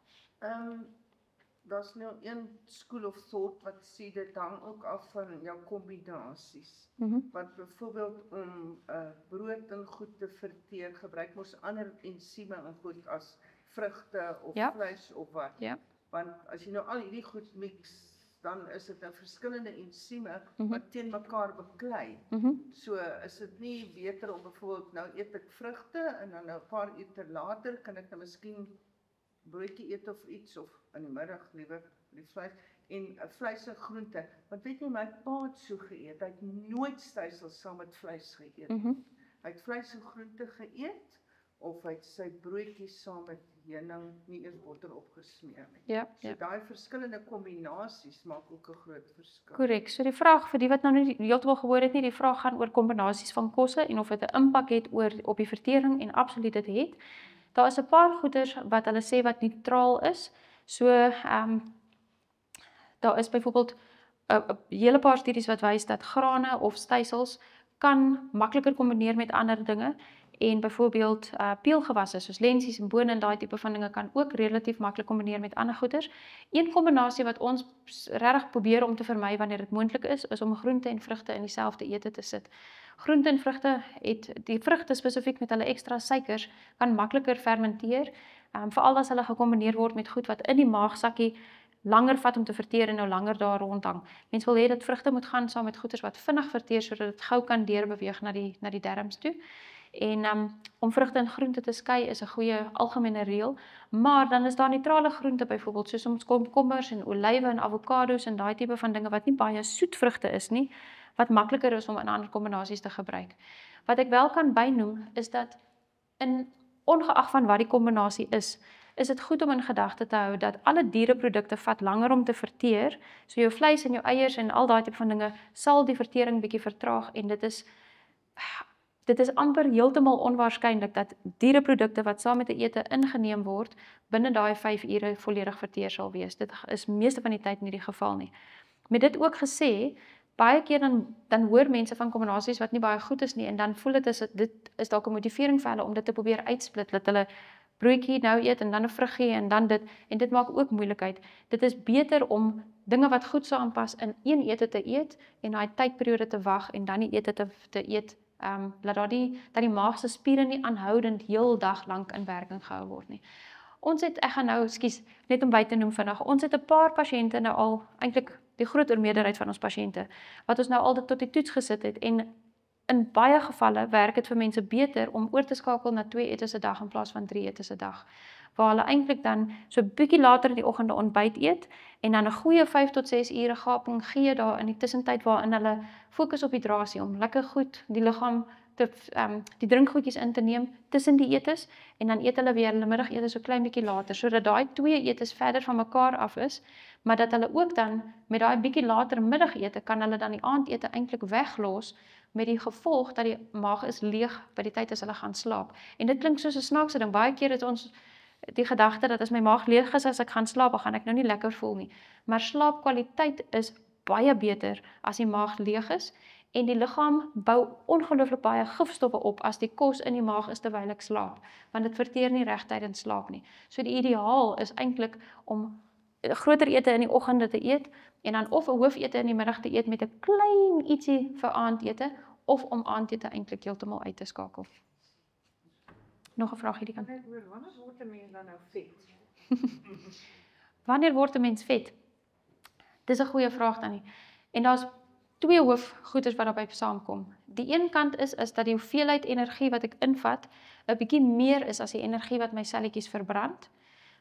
Daar's nou een school of thought wat sê dit hang ook af van jou kombinasies. Want byvoorbeeld om brood en goed te verteer, gebruik mos ander ensieme en goed as vrugte of vleis of wat. Ja. Want as jy nou al hierdie goed mix, dan is dit nou verskillende ensieme wat teen mekaar beklei. So is dit nie beter om byvoorbeeld nou eet ek vrugte en dan nou 'n paar ure later kan ek nou miskien broodjie eet of iets of in die middag liewer die vleis en vleis en groente. Want weet jy my pa het so geëet, hy het nooit stysel saam met vleis geëet. Hy het vleis en groente geëet of hy het sy broodjies saam met heuning, nie eers botter opgesmeer nie. So daai verskillende kombinasies maak ook 'n groot verskil. Korrek. So die vraag vir die wat nou nie heeltemal gehoor het nie, die vraag gaan oor kombinasies van kosse en of dit 'n impak het op die vertering en absoluut dit het. Daar is 'n paar goeders wat hulle sê wat neutraal is. So daar is byvoorbeeld 'n hele paar studies wat wys dat grane of stysels kan makliker kombineer met ander dinge en byvoorbeeld peulgewasse soos lensies en bone en daai tipe van dinge kan ook relatief maklik kombineer met ander goeders. Een kombinasie wat ons regtig probeer om te vermy wanneer dit moontlik is om groente en vrugte in dieselfde ete te sit. Groente en vrugte die vrugte spesifiek met hulle ekstra suikers kan makliker fermenteer, veral as hulle gekombineer word met goed wat in die maagsakkie langer vat om te verteer en nou langer daar rondhang. Mens wil hê dat vrugte moet gaan saam met goeders wat vinnig verteer sodat dit gou kan deurbeweeg na die darmes toe. En om vrugte en groente te skei is 'n goeie algemene reël, maar dan is daar neutrale groente byvoorbeeld soos ons komkommers en olywe en avokado's en daai tipe van dinge wat nie baie soet vrugte is nie, wat makliker is om in ander kombinasies te gebruik. Wat ek wel kan bynoem is dat ongeag van wat die kombinasie is dit goed om in gedagte te hou dat alle diereprodukte vat langer om te verteer. So jou vleis en jou eiers en al daai tipe van dinge sal die vertering bietjie vertraag en dit is amper heeltemal onwaarskynlik dat diereprodukte wat saam met 'n ete ingeneem word binne daai 5 ure volledig verteer sal wees. Dit is meeste van die tyd nie die geval nie. Met dit ook gesê, baie keer dan hoor mense van kombinasies wat nie baie goed is nie en dan voel dit is dalk 'n motivering vir hulle om dit te probeer uitsplit, dat hulle broodjie nou eet en dan 'n vruggie en dan dit en dit maak ook moeilikheid. Dit is beter om dinge wat goed saampas in een ete te eet en daai tydperiode te wag en dan die ete te eet, dat die maag se spiere nie aanhoudend heel dag lank in werking gehou word nie. Ons het, ek gaan nou, net om by te noem vandag, ons het 'n paar pasiënte nou al, eintlik die groot meerderheid van ons pasiënte, wat ons nou al tot die toets gesit het en in baie gevalle werk dit vir mense beter om oor te skakel na 2 etes 'n dag in plaas van 3 etes 'n dag. Waar hulle eintlik dan so 'n bietjie later in die oggend ontbyt eet en dan 'n goeie 5 tot 6 ure gaping gee daar in die tussentyd waarin hulle fokus op hidrasie om lekker goed die liggaam die drinkgoedjies in te neem tussen die etes en dan eet hulle weer hulle middagete so klein bietjie later sodat daai 2 etes verder van mekaar af is, maar dat hulle ook dan met daai bietjie later middagete kan hulle dan die aandete eintlik weglos met die gevolg dat die maag is leeg by die tyd as hulle gaan slaap. En dit klink soos 'n snaakse ding. Baie keer het ons die gedagte dat as my maag leeg is as ek gaan slaap, dan gaan ek nou nie lekker voel nie. Maar slaapkwaliteit is baie beter as die maag leeg is en die liggaam bou ongelooflik baie gifstowwe op as die kos in die maag is terwyl ek slaap, want dit verteer nie reg tydens slaap nie. So die ideaal is eintlik om groter ete in die oggende te eet en dan of 'n hoofete in die middag te eet met 'n klein ietsie vir aandete of om aandete eintlik heeltemal uit te skakel. Nog 'n vraag hierdie kant. Wanneer word 'n mens dan nou vet? Wanneer word 'n mens vet? Dis 'n goeie vraag dan nie. En daar's 2 hoofgoeders wat daarby saamkom. Die een kant is dat die hoeveelheid energie wat ek invat 'n bietjie meer is as die energie wat my selletjies verbrand.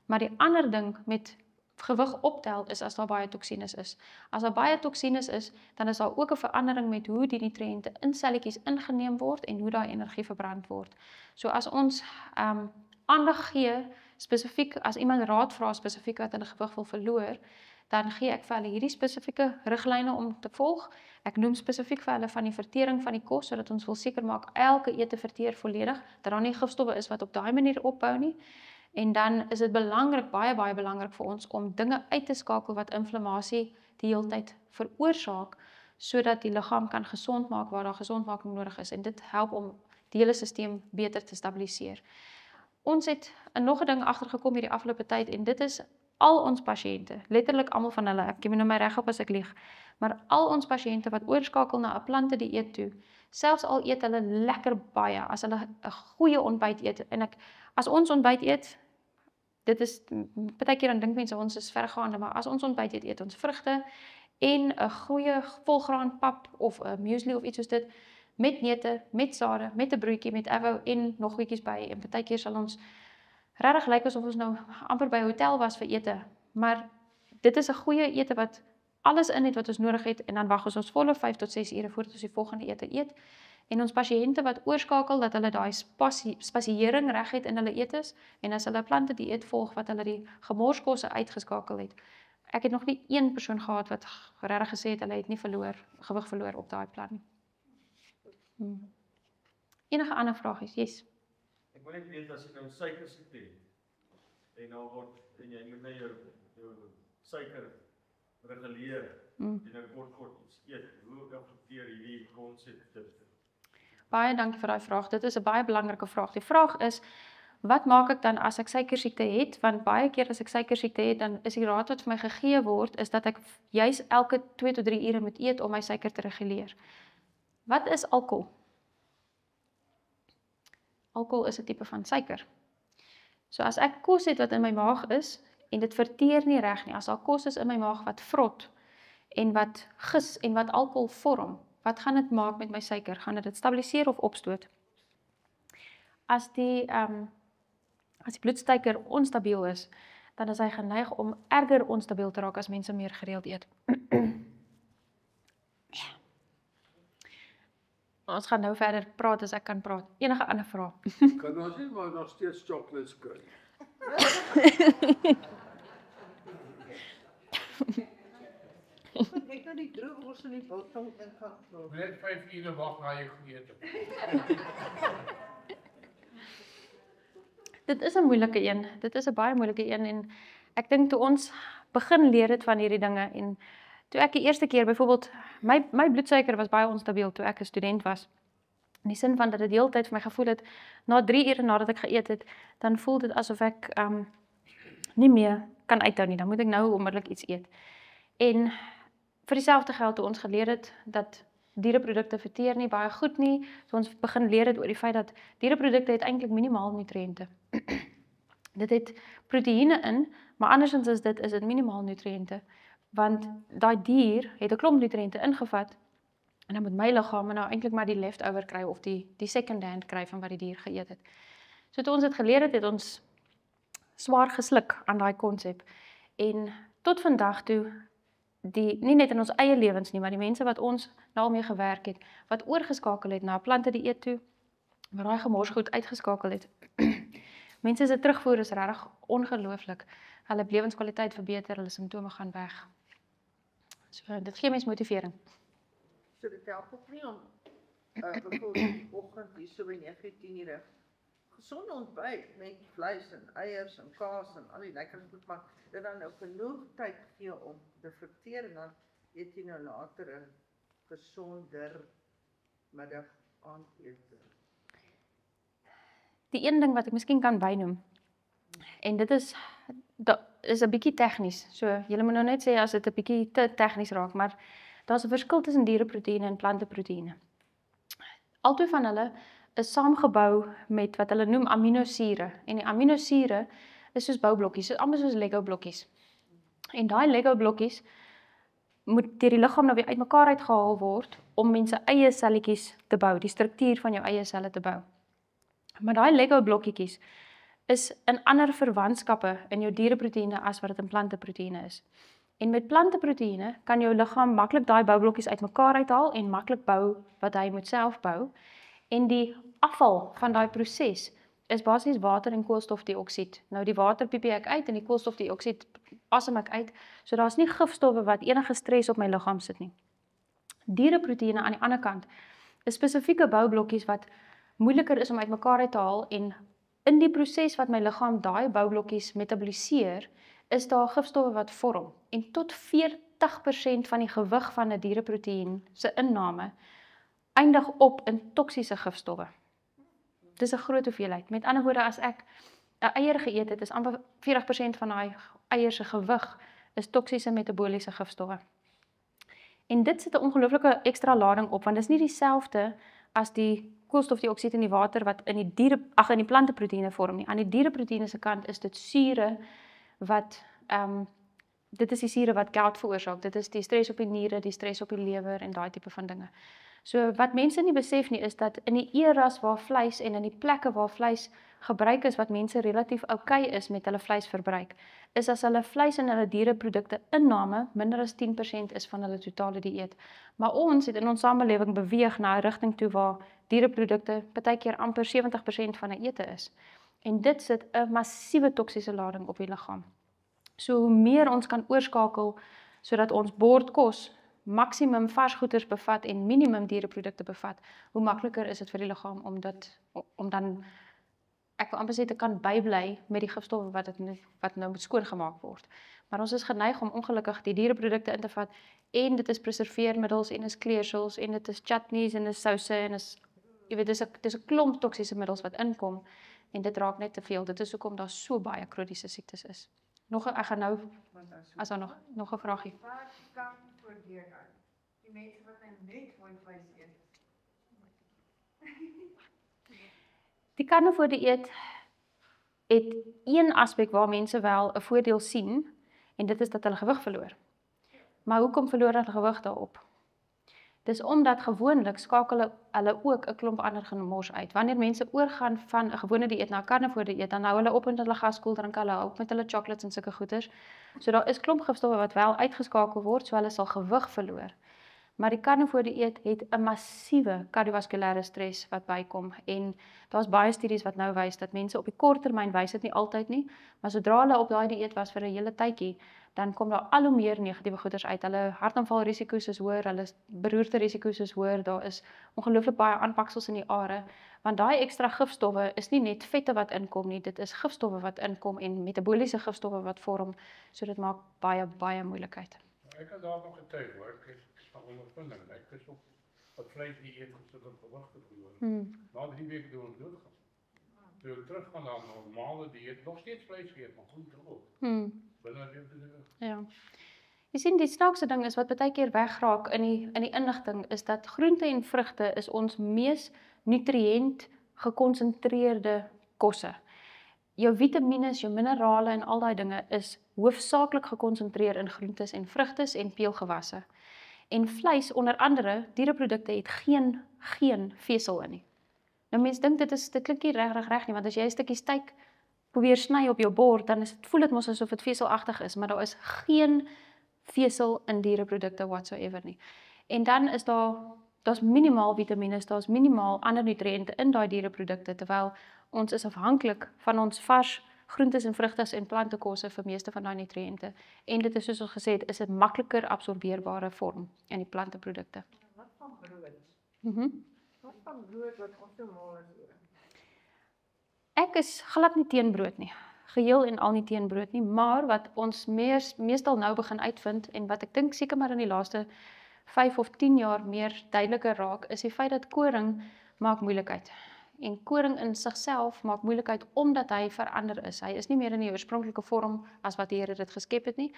Maar die ander ding met gewig optel is as daar baie toksines is. As daar baie toksines is, dan is daar ook 'n verandering met hoe die nutriënte in selletjies ingeneem word en hoe daai energie verbrand word. So as ons aandag gee spesifiek as iemand raad vra spesifiek wat hulle gewig wil verloor, dan gee ek vir hulle hierdie spesifieke riglyne om te volg. Ek noem spesifiek vir hulle van die vertering van die kos sodat ons wil seker maak elke ete verteer volledig, dat daar nie gifstowwe is wat op daai manier opbou nie. En dan is dit belangrik, baie belangrik vir ons om dinge uit te skakel wat inflammasie die heeltyd veroorsaak, sodat die liggaam kan gesond maak waar daar gesondmaking nodig is. En dit help om die hele stelsel beter te stabiliseer. Ons het nog 'n ding agtergekom hierdie afgelope tyd en dit is al ons pasiënte, letterlik almal van hulle, ek gee my nou my reg op as ek lieg, maar al ons pasiënte wat oorskakel na 'n plante dieet toe, selfs al eet hulle lekker baie, as hulle 'n goeie ontbyt eet, en as ons ontbyt eet, dit is, baie keer dan dink mense ons is vergaande, maar as ons ontbyt eet ons vrugte en 'n goeie volgraan pap of 'n muesli of iets soos dit, met neute, met sade, met 'n broodjie, met avo en nog goedjies by, en baie keer sal ons regtig lyk asof ons nou amper by 'n hotel was vir ete, maar dit is 'n goeie ete wat alles in het wat ons nodig het en dan wag ons volle 5 tot 6 ure voordat ons die volgende ete eet. En ons pasiënte wat oorskakel dat hulle daai spasiering reg het in hulle etes en as hulle plante dieet volg wat hulle die gemorskosse uitgeskakel het. Ek het nog nie een persoon gehad wat regtig gesê het hulle het nie gewig verloor op daai plan nie. Enige ander vragies? Yes. Ek wil net weet as jy nou suikersiekte het en nou word en jy moet nou jou suiker reguleer en nou kort iets eet, hoe affekteer hierdie konsep dit? Baie dankie vir daai vraag. Dit is 'n baie belangrike vraag. Die vraag is, wat maak ek dan as ek suikersiekte het? Want baie keer as ek suikersiekte het, dan is die raad wat vir my gegee word, is dat ek juis elke 2 tot 3 ure moet eet om my suiker te reguleer. Wat is alkohol? Alkohol is 'n tipe van suiker. So as ek kos het wat in my maag is, en dit verteer nie reg nie, as daar kos is in my maag wat vrot, en wat gis, en wat alkohol vorm, wat gaan dit maak met my suiker? Gaan dit stabiliseer of opstoot? As die bloedsuiker onstabiel is, dan is hy geneig om erger onstabiel te raak as mense meer gereeld eet. Ons gaan nou verder praat as ek kan praat. Enige ander vrae? Kan ons nie maar nog steeds chocolates kry? Ek nou die droogwors in die biltong ingaan. Net 5 ure wag na jy geëet het. Dit is 'n moeilike een. Dit is 'n baie moeilike een en ek dink toe ons begin leer het van hierdie dinge en toe ek die eerste keer byvoorbeeld my bloedsuiker was baie onstabiel toe ek 'n student was. In die sin van dat dit heeltyd vir my gevoel het na 3 ure nadat ek geëet het, dan voel dit asof ek nie meer kan uithou nie. Dan moet ek nou onmiddellik iets eet. En vir dieselfde geld toe ons geleer het dat diereprodukte verteer nie baie goed nie, so ons begin leer het oor die feit dat diereprodukte het eintlik minimaal nutriënte. Dit het proteïene in, maar andersins is dit minimaal nutriënte, want daai dier het 'n klomp nutriënte ingevat en dan moet my liggaam nou eintlik maar die leftover kry of die second hand kry van wat die dier geëet het. So toe ons dit geleer het, het ons swaar gesluk aan daai konsep. En tot vandag toe nie net in ons eie lewens nie, maar die mense wat ons nou mee gewerk het, wat oorgeskakel het na 'n plante dieet toe, wat daai gemors goed uitgeskakel het. Mense se terugvoer is regtig ongelooflik. Hulle lewenskwaliteit verbeter, hulle simptome gaan weg. So dit gee mens motivering. So dit help ook nie om bijvoorbeeld die oggend hier so by 9:10 ure gesonde ontbyt met vleis en eiers en kaas en al die lekker goed, maar dit dan nou genoeg tyd gee om te verteer en dan eet jy nou later 'n gesonder middag aandete. Die een ding wat ek miskien kan bynoem, en dit is 'n bietjie tegnies, so julle moet nou net sê as dit 'n bietjie te tegnies raak, maar daar's 'n verskil tussen diereproteïene en planteproteïene. Albei van hulle is saamgebou met wat hulle noem aminosure, en die aminosure is soos boublokkies, amper soos Lego blokkies. En daai Lego blokkies moet deur die liggaam nou weer uitmekaar uitgehaal word om mense eie selletjies te bou, die struktuur van jou eie selle te bou. Maar daai Lego blokkietjies is in ander verwantskappe in jou diereproteïene as wat dit in planteproteïene is. En met planteproteïene kan jou liggaam maklik daai boublokkies uitmekaar uithaal en maklik bou wat hy moet self bou. En die afval van daai proses is basies water en koolstofdioksied. Nou die water piepie ek uit en die koolstofdioksied asem ek uit, so daar's nie gifstowwe wat enige stres op my liggaam sit nie. Diereproteïene aan die ander kant is spesifieke boublokkies wat moeiliker is om uitmekaar uit te haal en in die proses wat my liggaam daai boublokkies metaboliseer, is daar gifstowwe wat vorm. En tot 40% van die gewig van 'n diereproteïen se inname eindig op in toksiese gifstowwe. Dis 'n groot hoeveelheid. Met ander woorde, as ek 'n eier geëet het, is amper 40% van daai eier se gewig is toksiese metaboliese gifstowwe. En dit sit 'n ongelooflike ekstra lading op, want dit is nie dieselfde as die koolstofdioksied in die water wat in die planteproteïene vorm nie. Aan die diereproteïene se kant is dit sure wat dit is die sure wat gout veroorsaak. Dit is die stres op die niere, die stres op die lewer en daai tipe van dinge. So wat mense nie besef nie is dat in die eras waar vleis en in die plekke waar vleis gebruik is wat mense relatief oukei is met hulle vleisverbruik, is as hulle vleis en hulle diereprodukte inname minder as 10% is van hulle totale dieet. Maar ons het in ons samelewing beweeg na 'n rigting toe waar diereprodukte partykeer amper 70% van 'n ete is. En dit sit 'n massiewe toksiese lading op die liggaam. So hoe meer ons kan oorskakel sodat ons bordkos maksimum varsgoeders bevat en minimum diereprodukte bevat, hoe makliker is dit vir die liggaam om dan ek wil amper sê te kan bybly met die gifstowwe wat nou moet skoongemaak word. Maar ons is geneig om ongelukkig die diereprodukte in te vat en dit is preserveermiddels en is kleursels en dit is chutneys en is souse en is jy weet dis 'n klomp toksiese middels wat inkom en dit raak net te veel. Dit is hoekom daar so baie kroniese siektes is. Ek gaan nou as daar nog 'n vragie. Waar kan voortdeur aan? Die mense wat net mooi vleis eet. Die karnivore dieet het een aspek waar mense wel 'n voordeel sien en dit is dat hulle gewig verloor. Maar hoekom verloor hulle gewig daarop? Dis omdat gewoonlik skakel hulle ook 'n klomp ander gemors uit. Wanneer mense oorgaan van 'n gewone dieet na 'n karnivore dieet, dan hou hulle op met hulle gaskoeldrank, hulle hou op met hulle chocolates en sulke goeders. So daar is klomp gifstowwe wat wel uitgeskakel word, so hulle sal gewig verloor. Maar die karnivore dieet het 'n massiewe kardiovaskulêre stres wat bykom en daar's baie studies wat nou wys dat mense op die kort termyn wys dit nie altyd nie, maar sodra hulle op daai dieet was vir 'n hele tydjie, dan kom daar al hoe meer negatiewe goeders uit. Hulle hartaanvalrisiko's is hoër, hulle beroerte risiko's is hoër, daar is ongelooflik baie aanpaksels in die are, want daai ekstra gifstowwe is nie net vette wat inkom nie, dit is gifstowwe wat inkom en metaboliese gifstowwe wat vorm, so dit maak baie moeilikheid. Ek kan daar nog getuig hoor, ek is van ondervinding. Ek is op wat vlees die eet gesit om gewig te verloor. Na 3 weke toe ons doodgaan. Toe ek teruggaan na normale dieet, nog steeds vlees eet, maar groente ook. Binne 'n week. Ja. Jy sien, die snaakse ding is wat baie keer wegraak in die inligting, is dat groente en vrugte is ons mees nutriënt gekonsentreerde kosse. Jou vitamine, jou minerale en al daai dinge is hoofsaaklik gekonsentreer in groentes en vrugtes en peulgewasse. En vleis, onder andere, diereprodukte het geen vesel in nie. Nou mense dink dit klink nie reg nie, want as jy 'n stukkie steak probeer sny op jou bord, dan voel dit mos asof dit veselagtig is, maar daar is geen vesel in diereprodukte whatsoever nie. En dan is daar's minimaal vitamines, daar's minimaal ander nutriënte in daai diereprodukte, terwyl ons is afhanklik van ons vars groentes en vrugtes en plantekosse vir meeste van daai nutriënte. En dit is soos ons gesê het, is 'n makliker absorbeerbare vorm in die planteprodukte. Wat van brood? Wat van brood wat ons so mal is oor? Ek is glad nie teen brood nie. Geheel en al nie teen brood nie, maar wat ons meestal nou begin uitvind en wat ek dink seker maar in die laaste 5 of 10 jaar meer duideliker raak, is die feit dat koring maak moeilikheid. En koring in sigself maak moeilikheid omdat hy verander is. Hy is nie meer in die oorspronklike vorm as wat die Here dit geskep het nie.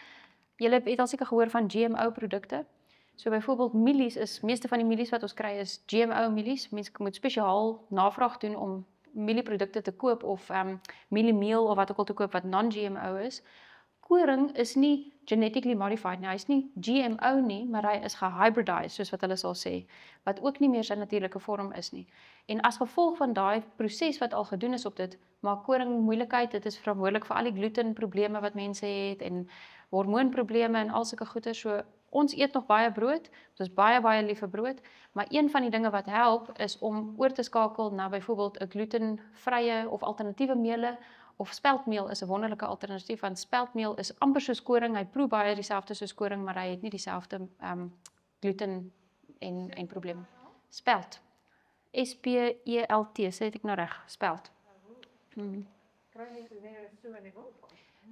Julle het al seker gehoor van GMO-produkte. So byvoorbeeld mielies meeste van die mielies wat ons kry is GMO-mielies. Mense moet spesiaal navraag doen om mielieprodukte te koop of mieliemeel of wat ook al te koop wat non-GMO is. Koring is nie genetically modified nie, hy is nie GMO nie, maar hy is gehybridized, soos wat hulle sal sê, wat ook nie meer sy natuurlike vorm is nie. En as gevolg van daai proses wat al gedoen is op dit, maak koring moeilikheid, dit is verantwoordelik vir al die glutenprobleme wat mense het en hormoonprobleme en al sulke goeie, so ons eet nog baie brood, ons is baie lief vir brood, maar een van die dinge wat help is om oor te skakel na byvoorbeeld 'n glutenvrye of alternatiewe meele, of speldmeel is 'n wonderlike alternatief, want speldmeel is amper soos koring, hy proe baie dieselfde soos koring, maar hy het nie dieselfde gluten en probleme. Speld. S-P-E-L-T, sê ek nou reg, speld. Kry mense weer so in die winkel?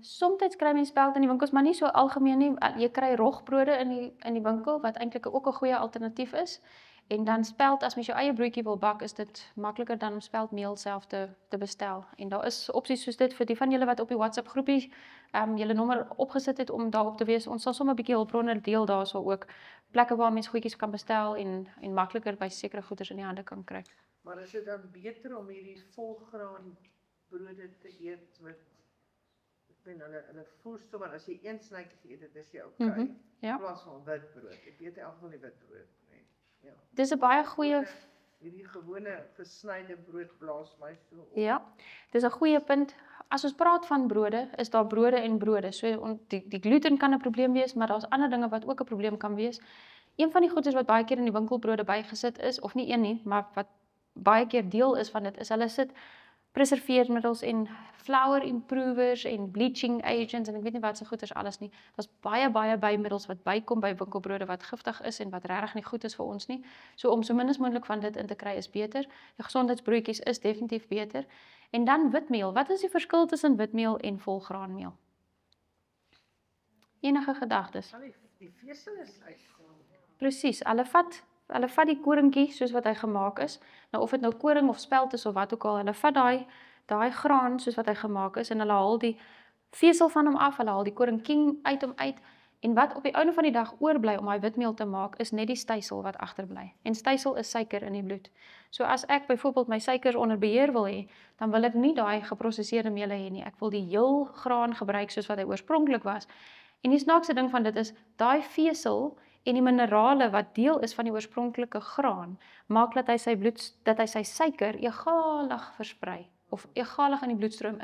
Soms kry mense speld in die winkels, maar nie so algemeen nie. Jy kry rogbrode in die winkel, wat eintlik ook 'n goeie alternatief is. En dan speld, as mens jou eie broodjie wil bak, is dit makliker dan om speldmeel self te bestel. En daar is opsies soos dit vir die van julle wat op die WhatsApp groepie julle nommer opgesit het om daarop te wees. Ons sal sommer 'n bietjie hulpbronne deel daarso ook. Plekke waar mense goedjies kan bestel en makliker by sekere goederes in die hande kan kry. Maar is dit dan beter om hierdie volgraan brode te eet met hulle voel sommer as jy een snytjie eet, dit is jy okay. Ja. In plaas van wit brood. Ek eet nie algemeen die wit brood nie. Ja. Dis 'n baie goeie Hierdie gewone gesnyde brood blaas my so op. Ja, dis 'n goeie punt. As ons praat van brode, is daar brode en brode. So die gluten kan 'n probleem wees, maar daar's ander dinge wat ook 'n probleem kan wees. Een van die goeders wat baie keer in die winkelbrode bygesit is, of nie een nie, maar wat baie keer deel is van dit, is hulle sit preserveermiddels en flour improvers en bleaching agents en ek weet nie wat se goeders alles nie. Daar's baie bymiddels wat bykom by winkelbrode wat giftig is en wat regtig nie goed is vir ons nie. So om so min as moontlik van dit in te kry is beter. Die gesondheidsbroodjies is definitief beter. En dan witmeel. Wat is die verskil tussen witmeel en volgraanmeel? Enige gedagtes? Die vesel is uit. Presies, hulle vat die koringkie soos wat hy gemaak is. Nou of dit nou koring of speld is of wat ook al, hulle vat daai graan soos wat hy gemaak is en hulle haal die vesel van hom af, hulle haal die koringkie uit hom uit en wat op die einde van die dag oorbly om daai witmeel te maak is net die stysel wat agterbly. En stysel is suiker in die bloed. So as ek byvoorbeeld my suikers onder beheer wil hê, dan wil ek nie daai geprosesseerde meele hê nie. Ek wil die heel graan gebruik soos wat hy oorspronklik was. En die snaakse ding van dit is daai vesel en die minerale wat deel is van die oorspronklike graan, maak dat hy sy suiker egalig versprei of egalig in die bloedstroom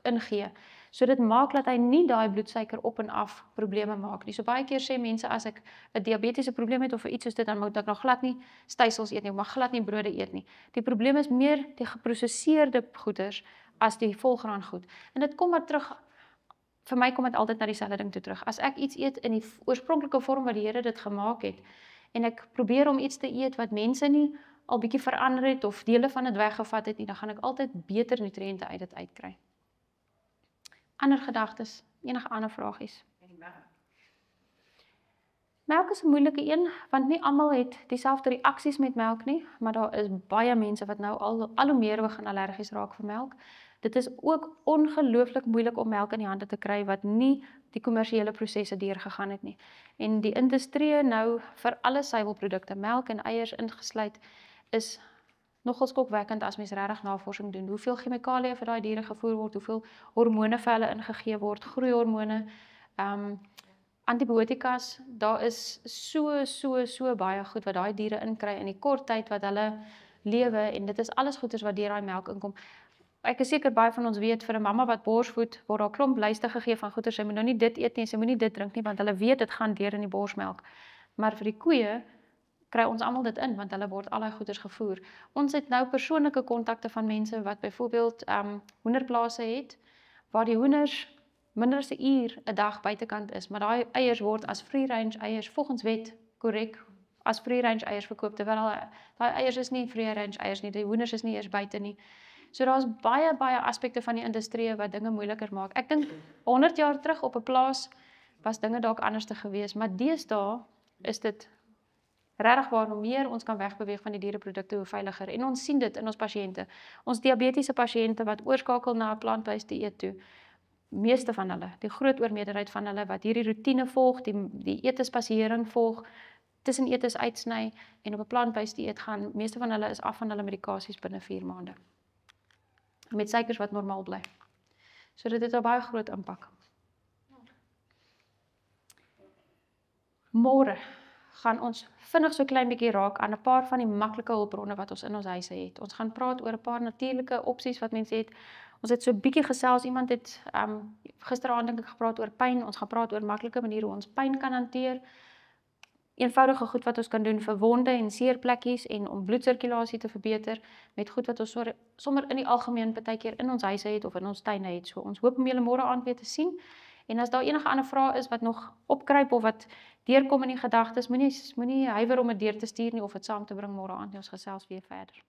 ingee. So dit maak dat hy nie daai bloedsuiker op en af probleme maak nie. So baie keer sê mense as ek 'n diabetiese probleem het of iets soos dit, dan moet ek nog glad nie stysels eet nie, mag glad nie brode eet nie. Die probleem is meer die geprosesseerde goeders as die volgraan goed. En dit kom maar terug. Vir my kom dit altyd na dieselfde ding toe terug. As ek iets eet in die oorspronklike vorm wat die Here dit gemaak het, en ek probeer om iets te eet wat mense nie al bietjie verander het of dele van dit weggevat het nie, dan gaan ek altyd beter nutriënte uit dit uitkry. Ander gedagtes, enige ander vragies? Melk is 'n moeilike een, want nie almal het dieselfde reaksies met melk nie, maar daar is baie mense wat nou al hoe meer begin allergies raak vir melk. Dit is ook ongelooflik moeilik om melk in die hande te kry wat nie die kommersiële prosesse deurgegaan het nie. En die industrie nou vir alle suiwelprodukte, melk en eiers ingesluit, is nogal skokwekkend as mens regtig navorsing doen. Hoeveel chemikalieë vir daai diere gevoer word, hoeveel hormone vir hulle ingegee word, groeihormone, antibiotikas, daar is so baie goed wat daai diere inkry in die kort tyd wat hulle lewe en dit is alles goeders wat deur daai melk inkom. Ek is seker baie van ons weet vir 'n mamma wat borsvoed word daar klomp lyste gegee van goeders, sy moet nou nie dit eet nie, sy moet nie dit drink nie want hulle weet dit gaan deur in die borsmelk. Maar vir die koeie kry ons almal dit in want hulle word al daai goeders gevoer. Ons het nou persoonlike kontakte van mense wat byvoorbeeld hoenderplase het waar die hoenders minder as 'n uur 'n dag buitekant is, maar daai eiers word as free range eiers volgens wet korrek as free range eiers verkoop terwyl daai eiers is nie free range eiers nie, die hoenders is nie eers buite nie. So daar's baie aspekte van die industrie wat dinge moeiliker maak. Ek dink 100 jaar terug op 'n plaas was dinge dalk anders te gewees, maar deesdae is dit regtig waar hoe meer ons kan wegbeweeg van die diereprodukte, hoe veiliger. En ons sien dit in ons pasiënte. Ons diabetiese pasiënte wat oorskakel na 'n plant-based dieet toe. Meeste van hulle, die groot oormeerderheid van hulle wat hierdie roetine volg, die eetespasiering volg, tussen etes uitsny en op 'n plant-based dieet gaan, meeste van hulle is af van hulle medikasies binne 4 maande. Met suikers wat normaal bly. So dit het 'n baie groot impak. Môre gaan ons vinnig so klein bietjie raak aan 'n paar van die maklike hulpbronne wat ons in ons huise het. Ons gaan praat oor 'n paar natuurlike opsies wat mense het. Ons het so 'n bietjie gesels, iemand het gisteraand dink ek gepraat oor pyn. Ons gaan praat oor maklike maniere hoe ons pyn kan hanteer. Eenvoudige goed wat ons kan doen vir wonde en seerplekkies en om bloedsirkulasie te verbeter met goed wat ons sommer in die algemeen partykeer in ons huise het of in ons tuine het. So ons hoop om julle môre aand weer te sien. En as daar enige ander vrae is wat nog opkruip of wat deurkom in die gedagtes, moenie huiwer om dit deur te stuur nie of dit saam te bring môre aand. Ons gesels weer verder.